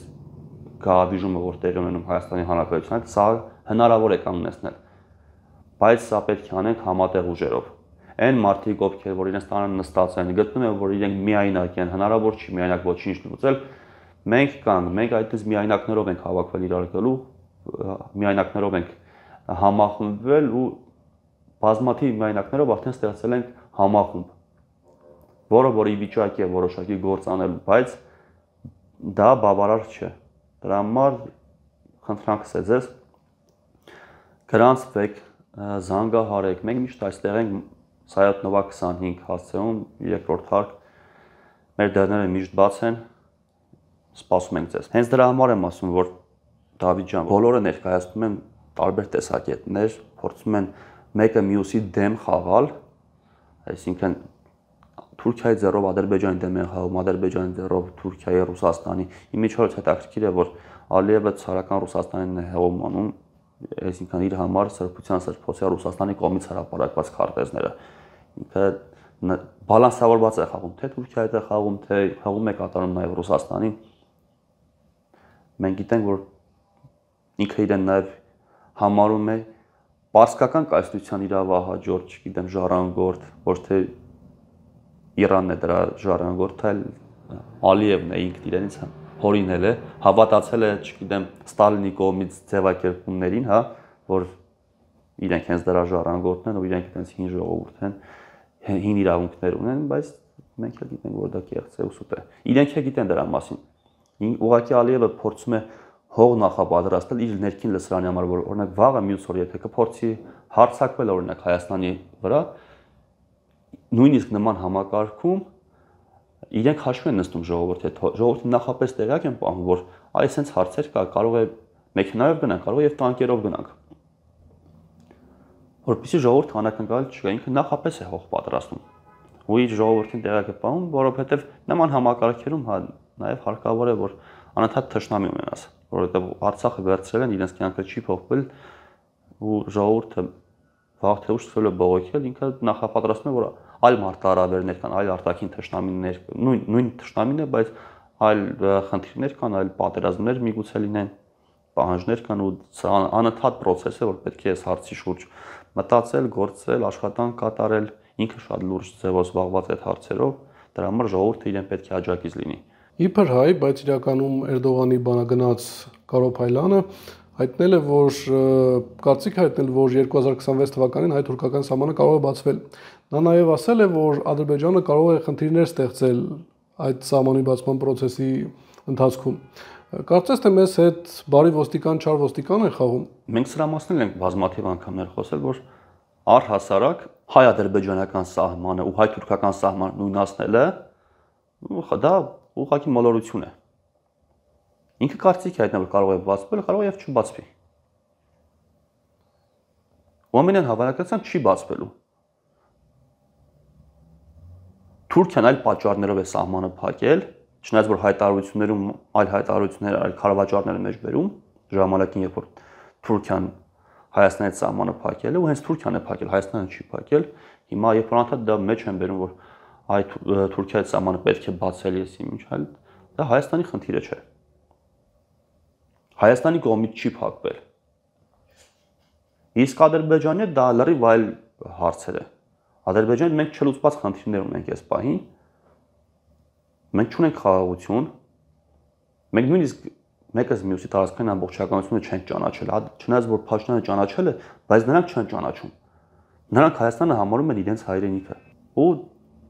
գաղափարը, որ տեղի ունենում Հայաստանի Հանրապետության, սա հնարավոր է կանգնեցնել, բայց սա պետք է անենք համատեղ ուժերով։ Այն մարդիկ, ովքեր որ իրենց տանը նստած են, գտնում են, որ իրենք միայնակ են, հնարավոր չի միայնակ ոչինչ լուծել, մենք կանք, մենք այդպես միայնակներով ենք հավաքվել իրար գալու, միայնակներով ենք համախմբվել ու բազմաթիվ միայնակներով արդեն ստեղծել ենք համախումբ, որը որ ի վիճակի է որոշակի գործ անելու, բայց դա բավարար չէ։ Դրա համար խնդրանքս է ձեզ, գրանցվեք, զանգահարեք, մենք միշտ այստեղ ենք Սայաթ Նովա 25 հասցեում, երկրորդ հարկ, մեր դռները միշտ բաց են, սպասում ենք ձեզ։ Հենց դրա համար եմ ասում, որ Դավիթ ջան, բոլորը ներկայացնում են տարբեր տեսակետներ, փորձում են մեկը մյուսի դեմ խաղալ, այսինքն Թուրքիայի ձեռով Ադրբեջանի դեմ են խաղում, Ադրբեջանի ձեռով Թուրքիայի, Ռուսաստանի։ Իմիջիայլոց հետաքրքիր է, որ Ալիևը ցարական Ռուսաստանին է հեղում, այսինքն իր համար սրբության սրբոցի Ռուսաստանի կողմից հրապարակված քարտեզները։ Ինքը բալանսավորված է խաղում, թե Թուրքիայի հետ է խաղում, թե խաղում է կատարում նաև Ռուսաստանի։ Մենք գիտենք, որ ինքը իրեն նաև համարում է պարսկական կայսրության իրավահաջորդ, չգիտեմ, ժառանգորդ, ոչ թե Իրանն է դրա ժառանգորդը, Ալիևն է ինքն իրենից հորինել է, հավատացել է, չգիտեմ, Ստալինի կողմից ձևակերպումներին, հա, որ իրենք հենց դրա ժառանգորդն են, ու իրենք հենց հին ժողովուրդ են, հին իրավունքներ ունեն, բայց մենք էլ գիտենք, որ դա կեղծ է ու սուտ է։ Իրենք էլ գիտեն դրա մասին։ Ուղղակի Ալիևը փորձում է հող նախապատրաստել իր ներքին լսարանի համար, որ օրինակ վաղը մյուս օր եթե կփորձի հարձակվել օրինակ Հայաստանի վրա, նույնիսկ նման համակարգում իրենք հաշվի են նստում ժողովրդի հետ, ժողովրդի նախապես տեղյակ են պահում, որ այ այսպես հարցեր կա, կարող է մեքենայով գնանք, կարող է եւ տանկերով գնանք։ Որպեսզի ժողովուրդը անակնկալ չկա, ինքը նախապես է հող պատրաստում։ Ու իր ժողովրդին տեղյակ է պահում, որովհետեւ նման համակարգերում հա նաեւ հարկավոր է, որ անընդհատ թշնամի ունենաս, որովհետեւ Արցախը վերցրել են, իրենց կյանքը չի փոխվել ու ժողովուրդը վաղ թե ուշ ցույց է բողոքել, ինքը նախապատրաստում է, որ այլ մարտահրավերներ կան, այլ արտաքին թշնամիներ, նույն թշնամին է, բայց այլ խնդիրներ կան, այլ պատերազմներ միգուցե լինեն, պահանջներ կան ու անընդհատ process է, որ պետք է այս հարցի շուրջ մտածել, գործել, աշխատանք կատարել, ինքը շատ լուրջ ձևով զբաղված է այդ հարցերով, դրա համար ժողովուրդը իրեն պետք է աջակից լինի։ Իբր հայ, բայց իրականում Էրդողանի բանագնաց Կարո Փայլյանը հայտնել է, որ կարծիք հայտնել, որ 2026 թվականին հայ-թուրքական սահմանը կարող է բացվել։ Նա նաև ասել է, որ Ադրբեջանը կարող է խնդիրներ ստեղծել այդ սահմանի բացման process-ի ընթացքում։ Կարծես թե մեզ հետ բարի ոստիկան, չար ոստիկան է խաղում։ Մենք սրա մասին ենք բազմաթիվ անգամներ խոսել, որ առհասարակ հայ-ադրբեջանական սահմանը ու հայ-թուրքական սահմանը նույնացնելը դա ուղղակի մոլորություն է։ Ինքը կարծիք է հայտնել, որ կարող է բացվել, կարող է եւ չբացվի։ Ու ամենայն հավանականությամբ չի բացվելու։ Թուրքիան այլ պատճառներով է սահմանը փակել, չնայած որ հայտարարություններում այլ հայտարարություններ, այլ քարավաճառներ մեջ բերում, ժամանակին երբ որ Թուրքիան Հայաստանի սահմանը փակել է, ու հենց Թուրքիան է փակել, Հայաստանը չի փակել։ Հիմա երբ որ անդադ դա մեջ են բերում, որ այ Թուրքիայի սահմանը պետք է բացել եսի ինչ այլ, դա Հայաստանի խնդիրը չէ։ Հայաստանի կողմից չի փակվել։ Իսկ Ադրբեջանի հետ դա լրիվ այլ հարցեր է։ Ադրբեջանի մենք չլուծված խնդիրներ ունենք այս պահին։ Մենք չունենք խաղաղություն։ Մենք նույնիսկ մեկս մյուսի տարածքային ամբողջականությունը չենք ճանաչել։ Չնայած որ Փաշինյանը ճանաչել է, բայց նրանք չեն ճանաչում։ Նրանք Հայաստանը համարում են իրենց հայրենիքը։ Ու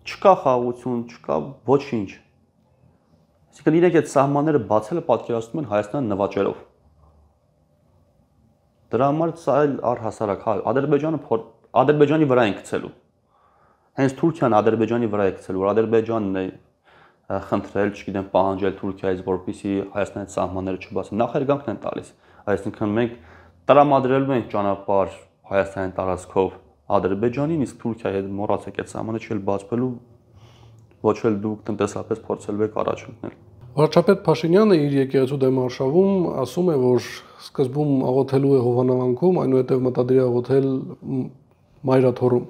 չկա խաղաղություն, չկա ոչինչ։ Այսինքն իրենք այդ սահմանները բացելը պատկերացնում են Հայաստանը նվաճելով։ Դրա համար սա առհասարակ Ադրբեջանի վրա են գցելու։ Հենց Թուրքիան Ադրբեջանի վրա է գցելու, որ Ադրբեջանն է խնդրել, չգիտեմ, պահանջել Թուրքիայից, որպեսզի Հայաստանի սահմանները չբացեն։ Նախերգանքն են տալիս։ Այսինքն մենք տրամադրելու ենք ճանապարհ Հայաստանի տարածքով Ադրբեջանին, իսկ Թուրքիայի հետ մոռացեք այդ սահմանը չի բացվելու, ոչ էլ դուք տնտեսապես փորձելու եք առաջ մտնել։ Վարչապետ Փաշինյանը իր եկեղեցու դեմ արշավում ասում է, որ սկզբում աղոթելու է Հովանանքում, այնուհետև մտադիր է աղոթել Մայրաթոռում։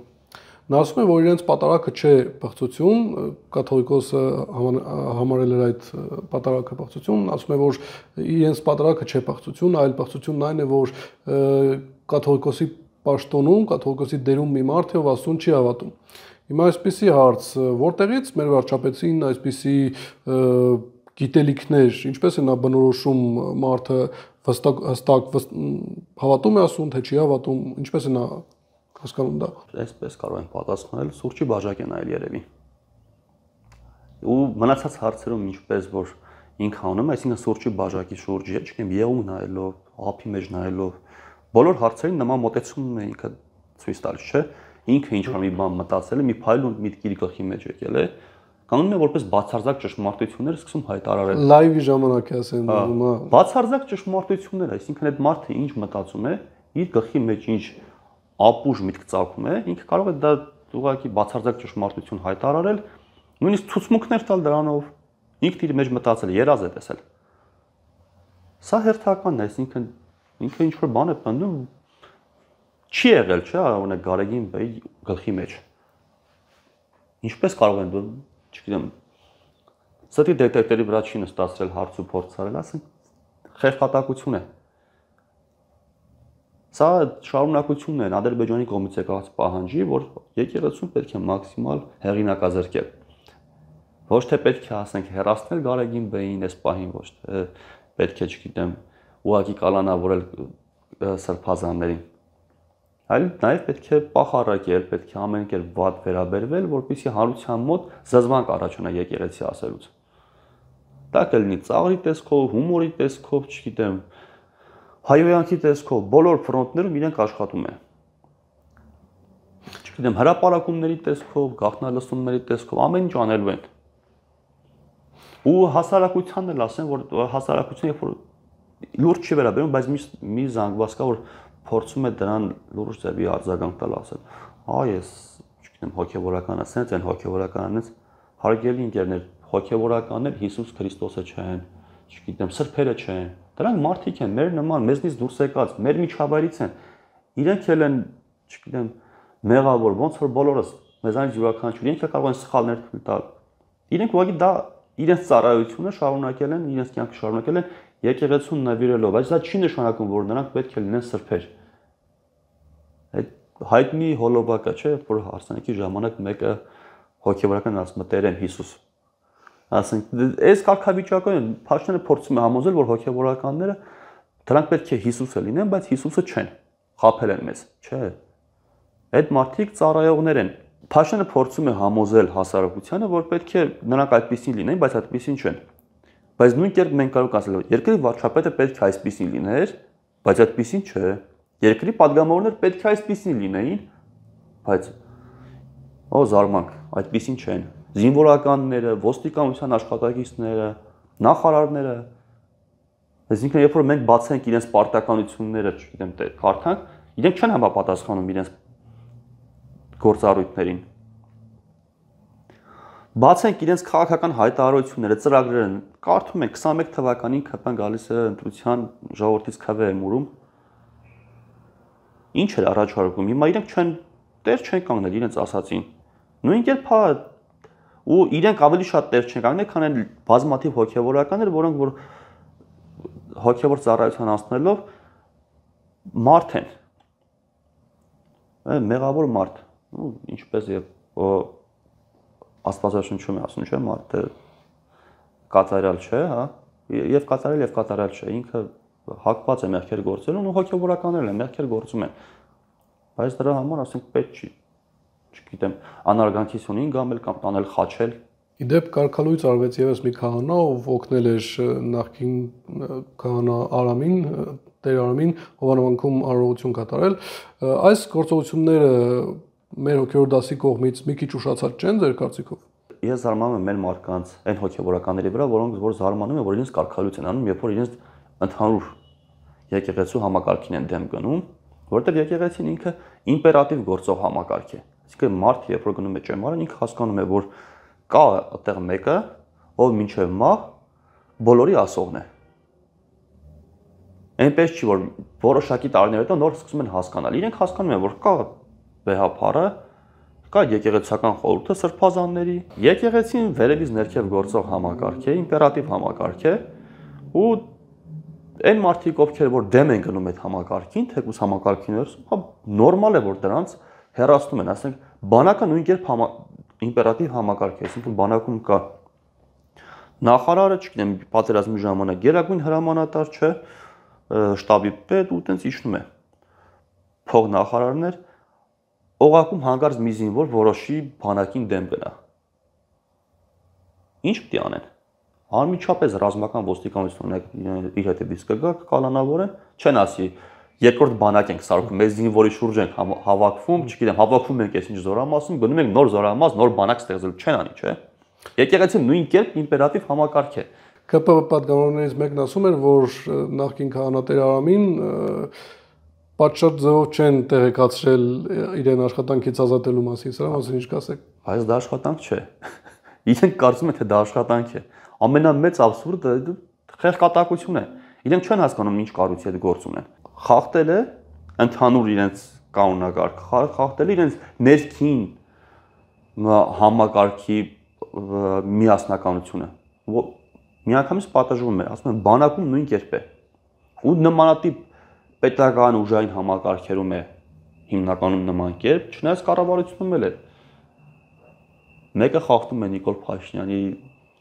Նա ասում է, որ իրենց պատարակը չէ բղծություն, կաթողիկոսը համարել էր այդ պատարակը բղծություն, ասում է, որ իրենց պատարակը չէ բղծություն, այլ բղծությունն այն է, որ կաթողիկոսի պաշտոնում, կաթողիկոսի դերում մի մարդ է, ով Աստծուն չի հավատում։ Հիմա այսպիսի հարց, որտեղից մեր վարչապետին այսպիսի գիտելիքներ, ինչպես է նա բնորոշում մարդը հստակ հավատում է Աստծուն, թե չի հավատում, ինչպես է նա հասկանում դա։ Այսպես կարող են պատասխանել, սուրճի բաժակ է նայել երևի։ Ու մնացած հարցերում ինչպես որ ինքը անում է, այսինքն սուրճի բաժակի շուրջը, չգիտեմ, եղում նայելով, ափի մեջ նայելով, բոլոր հարցերին նման մոտեցումն է ինքը ցույց տալիս, չէ՞։ Ինքը ինչ-որ մի բան մտածել է, մի փայլ ու միտքի գլխի մեջ եկել է, կանգնում է որպես բացարձակ ճշմարտություններ սկսում հայտարարել։ Լայվի ժամանակ է ասեն, հիմա բացարձակ ճշմարտություններ, այսինքն այդ մարդը ինչ մտածում է, իր գլխի մեջ ինչ ապուժ միտք ծագում է, ինքը կարող է դա ուղղակի բացարձակ ճշմարտություն հայտարարել, նույնիսկ ցուցմունքներ տալ դրանով, ինքն իր մեջ մտածել, երազ է տեսել։ Սա հերթականն է, այսինքն ինքը ինչ-որ բան է պնդում, չի եղել, չէ՞, օրինակ Գարեգին բեի գլխի մեջ։ Ինչպես կարող են դու, չգիտեմ, ստի դետեկտորի վրա չի նստացրել հարց ու փորձ արել, ասենք խեղճատակություն է։ Սա շարունակությունն է Ադրբեջանի կողմից եկած պահանջի, որ եկեղեցուն պետք է մաքսիմալ հեղինակազրկել։ Ոչ թե պետք է ասենք հեռացնել Գարեգին բեին այս պահին, ոչ թե պետք է, չգիտեմ, ուղղակի կալանավորել սրբազաններին։ Այլ նաև պետք է պախարակել, պետք է ամեն կերպ վատ վերաբերվել, որպեսզի հանրության մոտ զզվանք առաջանա եկեղեցի ասելուց։ Դա կլինի ծաղրի տեսքով, հումորի տեսքով, չգիտեմ, հայոյանքի տեսքով, բոլոր ֆրոնտներում իրենք աշխատում են։ Չգիտեմ, հրապարակումների տեսքով, գաղտնալսումների տեսքով ամեն ինչ անելու են։ Ու հասարակությանն էլ ասեն, որ հասարակությունը երբ որ լուրջ չի վերաբերում, բայց մի զանգված կա, որ փորձում է դրան լուրջ ձևի արձագանք տալ, ասել, ես, չգիտեմ, հոգևորականը, սենց են հոգևորականից, հարգելի ընկերներ, հոգևորականներ Հիսուս Քրիստոսը չեն, չգիտեմ, սրբերը չեն, դրանք մարդիկ են, մեր նման, մեզնից դուրս եկած, մեր միջավայրից են, իրենք էլ են, չգիտեմ, մեղավոր, ոնց որ բոլորս, մեզանից յուրաքանչյուր, իրենք էլ կարող են սխալներ թույլ տալ, իրենք ուղղակի դա իրենց ծառայությունը շարունակել են, իրենց կյանքը շարունակել են եկեղեցուն նվիրելով, բայց դա չի նշանակում, որ նրանք պետք է լինեն սրբեր։ Այդ հայտնի հոլովակը, չէ, որ հարսանիքի ժամանակ մեկը հոգևորական ասում է Տեր եմ Հիսուս։ Ասենք, այս կարգավիճակում Փաշինյանը փորձում է համոզել, որ հոգևորականները դրանք պետք է Հիսուսը լինեն, բայց Հիսուսը չեն, խաբել են մեզ, չէ։ Այդ մարդիկ ծառայողներ են։ Փաշինյանը փորձում է համոզել հասարակությանը, որ պետք է նրանք այդպեսին լինեն, բայց այդպեսին չեն։ Բայց նույն կերպ մենք կարող ենք ասել, երկրի վարչապետը պետք է այսպեսին լիներ, բայց այդպեսին չէ։ Երկրի падգամավորներ պետք է այսպեսին լինեին, բայց զարմանք, այդպեսին չեն։ Զինվորականները, ոստիկանության աշխատակիցները, նախարարները, այսինքն երբ որ մենք բացենք իրենց պարտականությունները, չգիտեմ, կարդանք, իրենք չեն համապատասխանում իրենց գործառույթներին։ Բացենք իրենց քաղաքական հայտարարությունները, ծրագրերը, կարդում ենք 21 թվականին ԿՊ-ն գալիս է ընտրության ժողովրդից ԿՎ մուրում։ Ինչ էր առաջարկում։ Հիմա իրենք չեն կանգնել իրենց ասացին։ Նույն կերպ ու իրենք ավելի շատ տեղ չեն կանգնել, քան այն բազմաթիվ հոգևորականներ, որոնք որ հոգևոր ծառայության անցնելով մարդ են։ Մեղավոր մարդ, ինչպես եւ Աստվածաշնչում է ասում, չէ՞, մարդը կատարյալ չէ, հա, եւ կատարյալ չէ, ինքը հակված է մեղքեր գործելուն ու հոգևորականներն են մեղքեր գործում են։ Բայց դրա համար ասենք պետք չի, չգիտեմ, անարգանքություն գամել կամ տանել խաչել։ Իդեպ կարգալույց արվեց եւս մի քահանա, ով օգնել էր նախկին քահանա Արամին, Տեր Արամին Հովանանքում արարողություն կատարել։ Այս գործողությունները մեր հոգևոր դասի կողմից մի քիչ ուշացած չեն ձեր կարծիքով։ Ես զարմանում եմ այն մարդկանց, այն հոգևորականների վրա, որոնք որ զարմանում են, որ իրենց կարգալույց են անում, երբ որ իրենց ընդհանուր եկեղեցու համակարգին են դեմ գնում, որովհետև եկեղեցին ինքը իմպերատիվ գործող համակարգ է։ Այսինքն մարդը, երբ որ գնում է ճեմարան, ինքը հասկանում է, որ կա այդտեղ մեկը, ով մինչև մահ բոլորի ասողն է։ Այնպես չի, որ որոշակի տարիներ հետո նոր սկսում են հասկանալ։ Իրենք հասկանում են, որ կա վեհափառը, կա եկեղեցական խորհուրդը սրբազանների, եկեղեցին վերևից ներքև գործող համակարգ է, իմպերատիվ համակարգ է, ու այն մարդիկ, ովքեր որ դեմ են գնում այդ համակարգին, թեկուզ համակարգին վերցում, նորմալ է, որ դրանց հեռացնում են, ասենք, բանակը նույն կերպ իմպերատիվ համակարգ է, այսինքն բանակում կա նախարարը, չգիտեմ, պատերազմի ժամանակ գերագույն հրամանատար չէ, շտաբի պետ ու տենց իջնում է։ Փող նախարարներ օղակում հանգարց մի զինվոր որոշի բանակին դեմ գնա։ Ինչ պետք է անեն։ Անմիջապես ռազմական ոստիկանությունը իր հետևից կգա, կկալանավորեն, չեն ասի երկրորդ բանակ ենք սարքում, մեզ զինվորի շուրջ ենք հավաքվում, չգիտեմ, հավաքվում ենք այսինչ զորամասում, գնում ենք նոր զորամաս, նոր բանակ ստեղծելու չեն անի, չէ։ Եկեղեցին նույն կերպ իմպերատիվ համակարգ է։ ԿՊ պատգամավորներից մեկն ասում էր, որ նախկին քահանատեր Արամին պատշաճ ձևով չեն տեղեկացրել իրեն աշխատանքից ազատելու մասին, սրա մասին ինչ կասեք։ Բայց դա աշխատանք չէ։ Իրենք կարծում են, թե դա աշխատանք է։ Ամենամեծ աբսուրդը խեղկատակություն է։ Իրենք չեն հասկանում ինչ կառույցի հետ գործ ունեն։ Խախտել է ընդհանուր իրենց կանոնակարգ, խախտել է իրենց ներքին համակարգի միասնականությունը։ Միանգամից պատժվում է, ասում են բանակում նույն կերպ է։ Ու նմանատիպ պետական ուժային համակարգերում է հիմնականում նման կերպ, չնայած կառավարությունում էլ է։ Մեկը խախտում է Նիկոլ Փաշինյանի,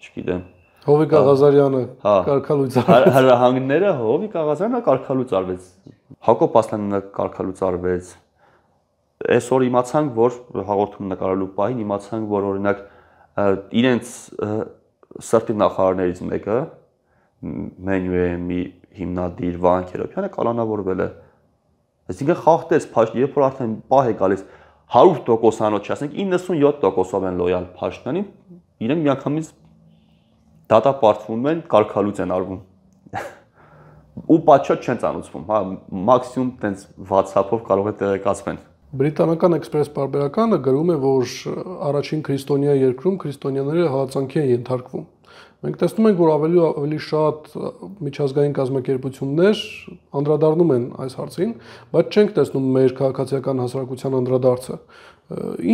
չգիտեմ, Հովիկ Աղազարյանը կարգալույց արվեց։ Հրահանգները Հովիկ Աղազարյանը կարգալույց արվեց։ Հակոբ Ասլանյանը կարգալույց արվեց։ Այսօր իմացանք, որ հաղորդում նկարելու պահին իմացանք, որ օրինակ իրենց սրտի նախարարներից մեկը Մենյուեմի հիմնադիր Վահան Քերոբյանը կալանավորվել է։ Այսինքն խախտեց Փաշինյանը, երբ որ արդեն պահ է գալիս 100%-անոց, ասենք 97%-ով են լոյալ Փաշինյանին, իրենք միանգամից դատապարտվում են, կարգալույց են արվում։ Ու պատշաճ չեն ծանուցվում, հա, մաքսիմում տենց WhatsApp-ով կարող է տեղեկացվեն։ Բրիտանական Էքսպրես պարբերականը գրում է, որ առաջին քրիստոնյա երկրում քրիստոնյաները հալածանքի են ենթարկվում։ Մենք տեսնում ենք, որ ավելի շատ միջազգային կազմակերպություններ անդրադառնում են այս հարցին, բայց չենք տեսնում մեր քաղաքացիական հասարակության անդրադարձը։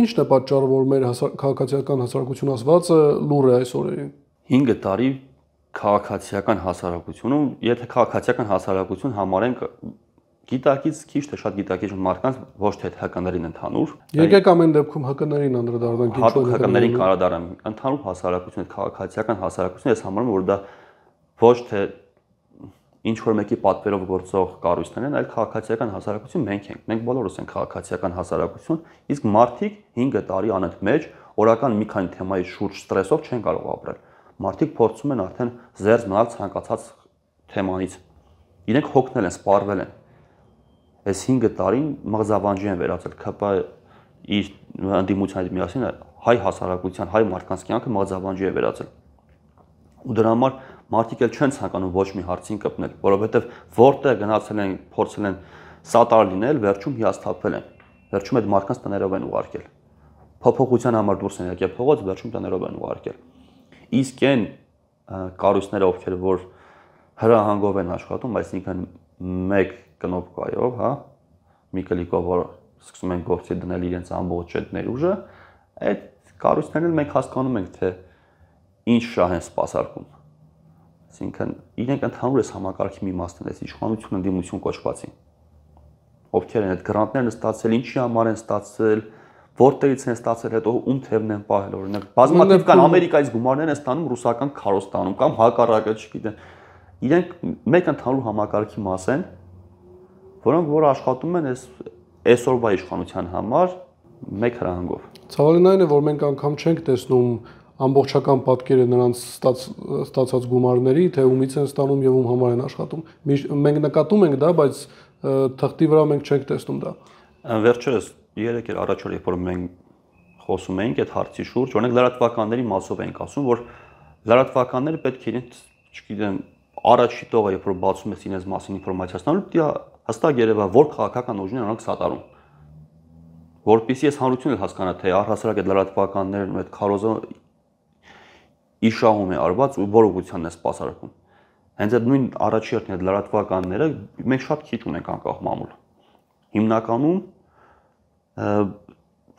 Ինչն է պատճառը, որ մեր քաղաքացիական հասարակություն ասվածը լուր է այս օրերին։ 5 տարի քաղաքացիական հասարակությունում, եթե քաղաքացիական հասարակություն համարենք գիտակից քիչ թե շատ գիտակից մարդկանց ոչ թե հականերին ընդհանուր։ Եկեք ամեն դեպքում հականերին անդրադառնանք, ինչու հականերին կանդրադառնան։ Ընդհանուր հասարակությունը, քաղաքացիական հասարակությունը, ես համարում եմ, որ դա ոչ թե ինչ որ մեկի պատվերով գործող կառույցներ են, այլ քաղաքացիական հասարակություն մենք ենք։ Մենք բոլորս ենք քաղաքացիական հասարակություն, իսկ մարդիկ 5 տարի անընդմեջ օրական մի քանի թեմայի շուրջ ստրեսով չեն կարող ապրել։ Մարդիկ փորձում են արդեն զերծ մնալ ցանկացած թեմանից։ Իրենք հոգնել են, սպառվել են։ Այս 5 տարին մղձավանջի են վերածել ԿՊ իր ընդդիմության հետ միասին հայ հասարակության, հայ մարդկանց կյանքը մղձավանջի է վերածել։ Ու դրա համար մարդիկ էլ չեն ցանկանում ոչ մի հարցին կպնել, որովհետև որտեղ գնացել են, փորձել են սատար լինել, վերջում հիասթափվել են։ Վերջում այդ մարդկանց տներով են ուղարկել։ Փոփոխության համար դուրս են եկել փողոց, վերջում տներով են ուղարկել։ Իսկ այն կառույցները, ովքեր որ հրահանգով են աշխատում, այսինքն մեկ կնոպկայով, հա, մի կլիկով որ սկսում են գործի դնել իրենց ամբողջ այդ ներուժը, այդ կառույցներն էլ մենք հասկանում ենք, թե ինչ շահ են սպասարկում։ Այսինքն իրենք ընդհանուր էս համակարգի մի մասն են, այս իշխանություն ընդդիմություն կոչվածին։ Ովքեր են այդ գրանտներն ստացել, ինչի համար են ստացել, որտեղից են ստացել, հետո ում թևն են պահել, օրինակ բազմաթիվ կան Ամերիկայից գումարներ են ստանում, ռուսական քարոստանում կամ հակառակը, չգիտեմ։ Իրենք մեկ ընդհանուր համակարգի մաս են, որոնք որ աշխատում են այսօրվա իշխանության համար մեկ հրահանգով։ Ցավալին այն է, որ մենք անգամ չենք տեսնում ամբողջական պատկերը նրանց ստացած գումարների, թե ումից են ստանում եւ ում համար են աշխատում։ Մենք նկատում ենք դա, բայց թղթի վրա մենք չենք տեսնում դա։ Վերջերս 3 էր առաջ երբ որ մենք խոսում էինք այդ հարցի շուրջ, օրինակ լրատվականների մասով էինք ասում, որ լրատվականները պետք է իրենց, չգիտեմ, առաջի տողը երբ որ բացում ես իրենց մասին ինֆորմացիա ստանալու, դա հստակ երևա որ քաղաքական ուժն է նրանք սատարում։ որպեսզի այս հանրությունը հասկանա, թե առհասարակ այդ լրատվականներն ու այդ քարոզը իշահում է արված ու որ ուղղությանն է սպասարկում։ Հենց այդ նույն առաջերտն այդ լրատվականները մենք շատ քիչ ունենք անկախ մամուլ։ Հիմնականում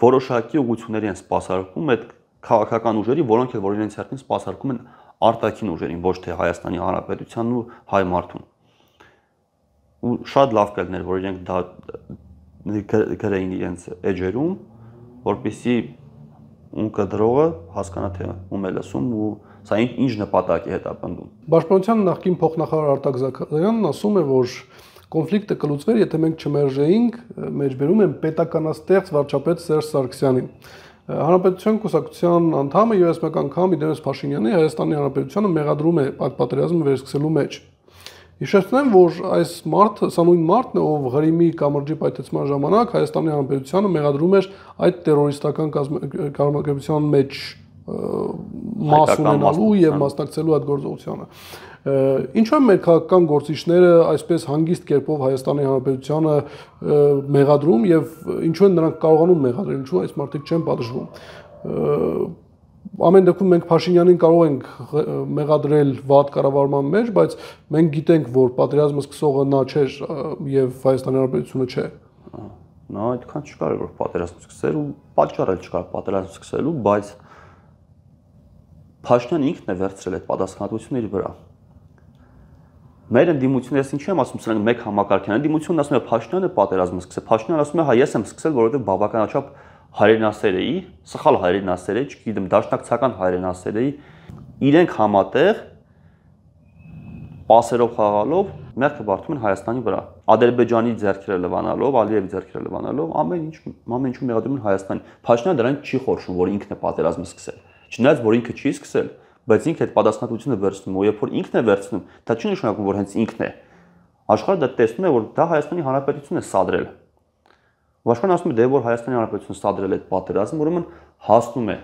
որոշակի ուղղությունների են սպասարկում այդ քաղաքական ուժերի, որոնք որ իրենց հերթին սպասարկում են արտաքին ուժերին, ոչ թե Հայաստանի Հանրապետությանն ու հայ մարդուն։ Ու շատ լավ կլներ, որ իրենք դա գրեին իրենց էջերում, որպեսզի ունկը դրողը հասկանա թե ում է լսում ու սա ինչ նպատակ է հետապնդում։ Պաշտպանության նախկին փոխնախարար Արտակ Զաքարյանն ասում է, որ կոնֆլիկտը կլուծվեր, եթե մենք չմերժեինք, մեջբերում են պետականաստեղծ վարչապետ Սերժ Սարգսյանին։ Հանրապետության կուսակցության անդամը ևս մեկ անգամ իդեպ Փաշինյանի Հայաստանի Հանրապետությանը մեղադրում է պատերազմը վերսկսելու մեջ։ Հիշեցնեմ, որ այս մարդը, սա նույն մարդն է, ով Ղրիմի կամրջի պայթեցման ժամանակ Հայաստանի Հանրապետությանը մեղադրում էր այդ տերորիստական կազմակերպության մեջ մաս ունենալու եւ մասնակցելու այդ գործողությանը։ Ինչու են մեր քաղաքական գործիչները այսպես հանգիստ կերպով Հայաստանի Հանրապետությանը մեղադրում եւ ինչու են նրանք կարողանում մեղադրել, ինչու այս մարդիկ չեն պատժվում։ Ամեն դեպքում մենք Փաշինյանին կարող ենք մեղադրել վատ կառավարման մեջ, բայց մենք գիտենք, որ պատերազմը սկսողը նա չէր եւ Հայաստանի Հանրապետությունը չէ։ Նա այդքան չկար որ պատերազմ սկսել ու պատճառ էլ չկար պատերազմ սկսելու, բայց Փաշինյանը ինքն է վերցրել այդ պատասխանատվությունը իր վրա։ Մեր ընդդիմությունը ես ինչի եմ ասում, սրանք մեկ համակարգն է։ Ընդդիմությունն ասում է Փաշինյանը պատերազմը սկսել։ Փաշինյանը ասում է, հա ես եմ սկսել, որովհետեւ բավականաչափ հայրենասեր էի, սխալ հայրենասեր էի, չգիտեմ, դաշնակցական հայրենասեր էի, իրենք համատեղ պասերով խաղալով մեղքը բարդում են Հայաստանի վրա։ Ադրբեջանի ձեռքերը լվանալով, Ալիևի ձեռքերը լվանալով, ամեն ինչում մեղադրում են Հայաստանին։ Փաշինյանը դրան չի խորշում, որ ինքն է պատերազմը սկսել։ Չնայած որ ինքը չի սկսել, բայց ինքը այդ պատասխանատվությունը վերցնում, ու երբ որ ինքն է վերցնում, դա չի նշանակում, որ հենց ինքն է։ Աշխարհը դա տեսնում է, որ դա Հայաստանի Հանրապետությունն է սադրել։ Աշխարհն ասում է, դե որ Հայաստանի Հանրապետությունը սադրել է այդ պատերազմը, ուրեմն հասնում է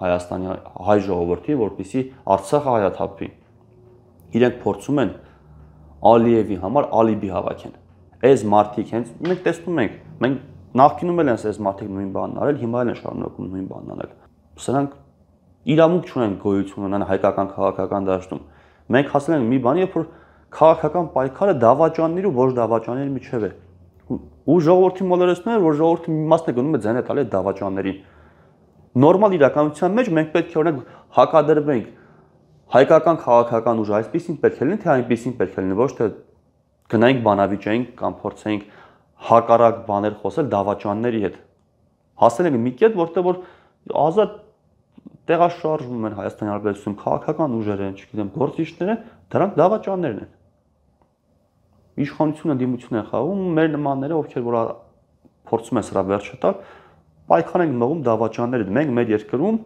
Հայաստանի հայ ժողովրդի, որպեսզի Արցախը հայաթափվի։ Իրենք փորձում են Ալիևի համար ալիբի հավաքեն։ Այս մարդիկ հենց մենք տեսնում ենք, մենք նախկինում էլ այս մարդիկ նույն բանն արել, հիմա էլ են շարունակում նույն բանն անել։ Սրանք իրավունք չունեն գոյություն ունենալ հայկական քաղաքական դաշտում։ Մենք հասել ենք մի բանի, երբ որ քաղաքական պայքարը դավաճանների ու ոչ դավաճանների միջև է։ Ու ժողովրդի մոլորեցնում է, որ ժողովրդի մի մասն է գնում է ձենը տալի դավաճաններին։ Նորմալ իրականության մեջ մենք պետք է օրինակ հակադրվենք հայկական քաղաքական ուժը այսպեսին պետք է լինի, թե այնպեսին պետք է լինի, ոչ թե գնայինք բանավիճենք կամ փորձենք հակառակ բաներ խոսել դավաճանների հետ։ Հասել ենք մի կետ, որտեղ որ ազատ տեղաշարժվում են Հայաստանի Հանրապետությունում քաղաքական ուժեր են, չգիտեմ, գործիչներ են, դրանք դավաճաններն են։ Իշխանությունը դիմություն են խաղում, մեր նմանները, ովքեր որ փորձում են սրա վերջը տալ, պայքար են մղում դավաճանները։ Մենք մեր երկրում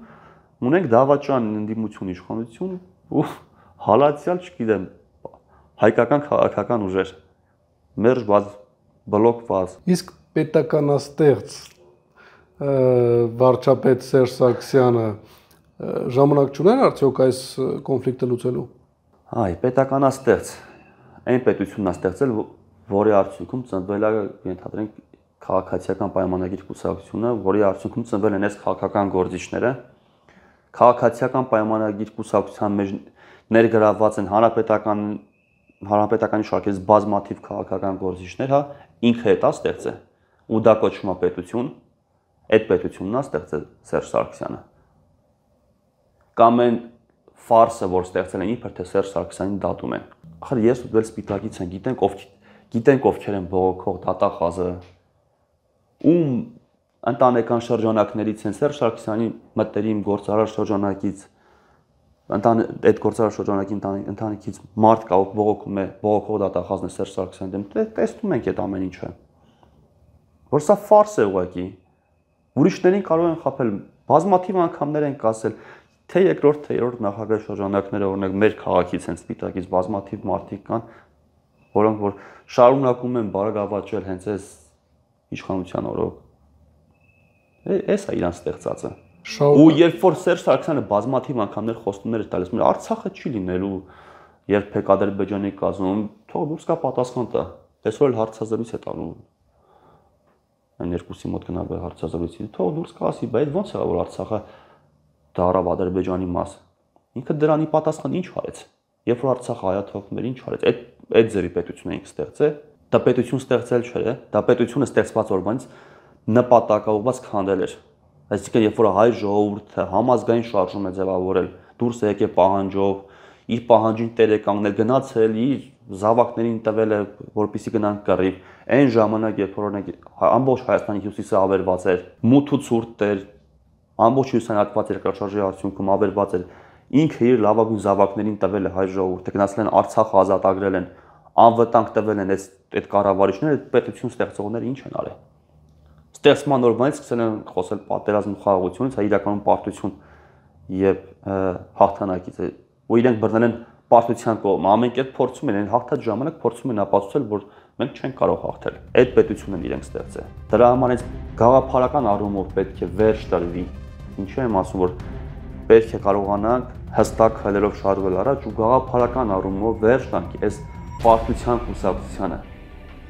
ունենք դավաճան ընդդիմություն իշխանություն ու հալածյալ, չգիտեմ, հայկական քաղաքական ուժեր, մերժված, բլոկված։ Իսկ պետականաստեղծ վարչապետ Սերժ Սարգսյանը ժամանակ չուներ արդյոք այս կոնֆլիկտը լուծելու։ Այ պետականաստեղծ այն պետությունն է ստեղծել, որի արդյունքում ծնվել է, ենթադրենք, քաղաքացիական պայմանագիր կուսակցությունը, որի արդյունքում ծնվել են այս քաղաքական գործիչները։ Քաղաքացիական պայմանագիր կուսակցության մեջ ներգրավված են հանրապետականի շարքից բազմաթիվ քաղաքական գործիչներ, հա, ինքը դա ստեղծել է, ու դա կոչվում է պետություն, այդ պետությունն է ստեղծել Սերժ Սարգսյանը։ Կամ այն ֆարսը, որ ստեղծել են իբր թե Սերժ Սարգսյանին դատում են։ Ախր ես ու դու սպիտակից են, գիտենք ովքեր են բողոքող դատախազը, ում ընտանեկան շրջանակներից են Սերժ Սարգսյանի մտերիմ գործարար շրջանակից, այդ գործարար շրջանակի ընտանիքից մարդ կա, ով բողոքում է, բողոքող դատախազն է Սերժ Սարգսյանի դեմ, տեսնում ենք այդ ամեն ինչը։ Որ սա ֆարս է ուղղակի։ Ուրիշներին կարող են խաբել, բազմաթիվ անգամներ են ասել, թե երկրորդ, թե երրորդ նախագահ շրջանակները, օրինակ մեր քաղաքից են սպիտակից բազմաթիվ մարդիկ կան, որոնք որ շարունակում են բարագավաճել հենց այս իշխանության օրոք։ Էս է իրան ստեղծածը։ Ու երբ որ Սերժ Սարգսյանը բազմաթիվ անգամներ խոստումներ էր տալիս, Արցախը չի լինելու երբեք Ադրբեջանի կազմում, թող դուրս գա պատասխան տա։ Այսօր էլ հարցազրույց է տալու։ այն երկուսի մոտ գնալ բեր հարցազրույցի, թող դուրս գա ասի, բայց ո՞նց եղավ որ Արցախը դարավ Ադրբեջանի մաս։ Ինքը դրանի պատասխան ինչ արեց։ Երբ որ Արցախը հայաթողներ ինչ արեց, այդ ձևի պետություն էինք ստեղծել, դա պետություն ստեղծել չէ, դա պետությունը ստեղծված օրվանից նպատակաուղղված քանդել էր։ Այսինքն երբ որ հայ ժողովուրդը համազգային շարժում է ձևավորել, դուրս է եկել պահանջով, իր պահանջին տեր է կանգնել, գնացել իր զավակներին տվել է, որպեսզի գնան կռիվ։ Այն ժամանակ երբ որ օրինակ ամբողջ Հայաստանի հյուսիսը ավերված էր, մութ ու ցուրտ էր, ամբողջ հյուսիսանատված երկրաշարժի արդյունքում ավերված էր, ինքը իր լավագույն զավակներին տվել է հայ ժողովուրդը, գնացել են Արցախը ազատագրել են, անվտանգ տվել են այդ կառավարիչները, այդ պետություն ստեղծողները ինչ են արել։ Ստեղծման օրվանից սկսել են խոսել պատերազմ խաղաղությունից, հա իրականում պարտություն եւ հաղթանակից, ու իրենք բռնել են պարտության կողմը, ամեն կերպ փորձում են հաղթած ժամանակ փորձում են ապացուցել, որ մենք չենք կարող հաղթել։ Այդ պետությունն իրենք ստեղծել։ Դրա համար այս գաղափարական առումով պետք է վերջ տրվի։ Ինչու եմ ասում, որ պետք է կարողանանք հստակ քայլերով շարժվել առաջ ու գաղափարական առումով վերջ տանք այս պարտության կուսակցությանը։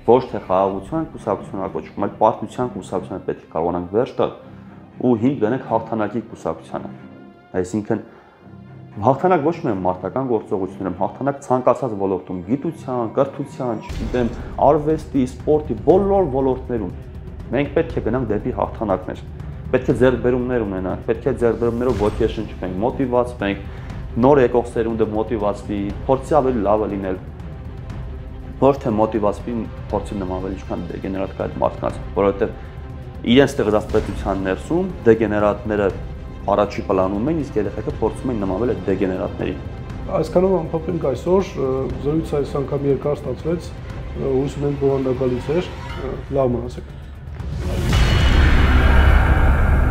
Ոչ թե խաղաղության կուսակցությունը կոչվում, այլ պարտության կուսակցությունը պետք է կարողանանք վերջ տալ ու հիմք դնենք հաղթանակի կուսակցությանը։ Այսինքն հաղթանակ ոչ միայն մարտական գործողություններում, հաղթանակ ցանկացած ոլորտում, գիտության, կրթության, չգիտեմ, արվեստի, սպորտի, բոլոր ոլորտներում մենք պետք է գնանք դեպի հաղթանակներ։ Պետք է ձեռքբերումներ ունենանք, պետք է ձեռքբերումներով ոգեշնչվենք, մոտիվացվենք, նոր եկող սերունդը մոտիվացվի, փորձի ավելի լավը լինել։ Ոչ թե մոտիվացվի, փորձի նմանվել ինչքան դեգեներատ կա այդ մարդկանց, որովհետև իրենց ստեղծած պետության ներսում դեգեներատները առաջի պլանում են, իսկ երեխեքը փորձում են նմանվել այդ դեգեներատներին։ Այսքանով ամփոփենք այսօր, զրույցը այս անգամ երկար ստացվեց, հույս ունենք բովանդակալից էր, լավ մնացեք։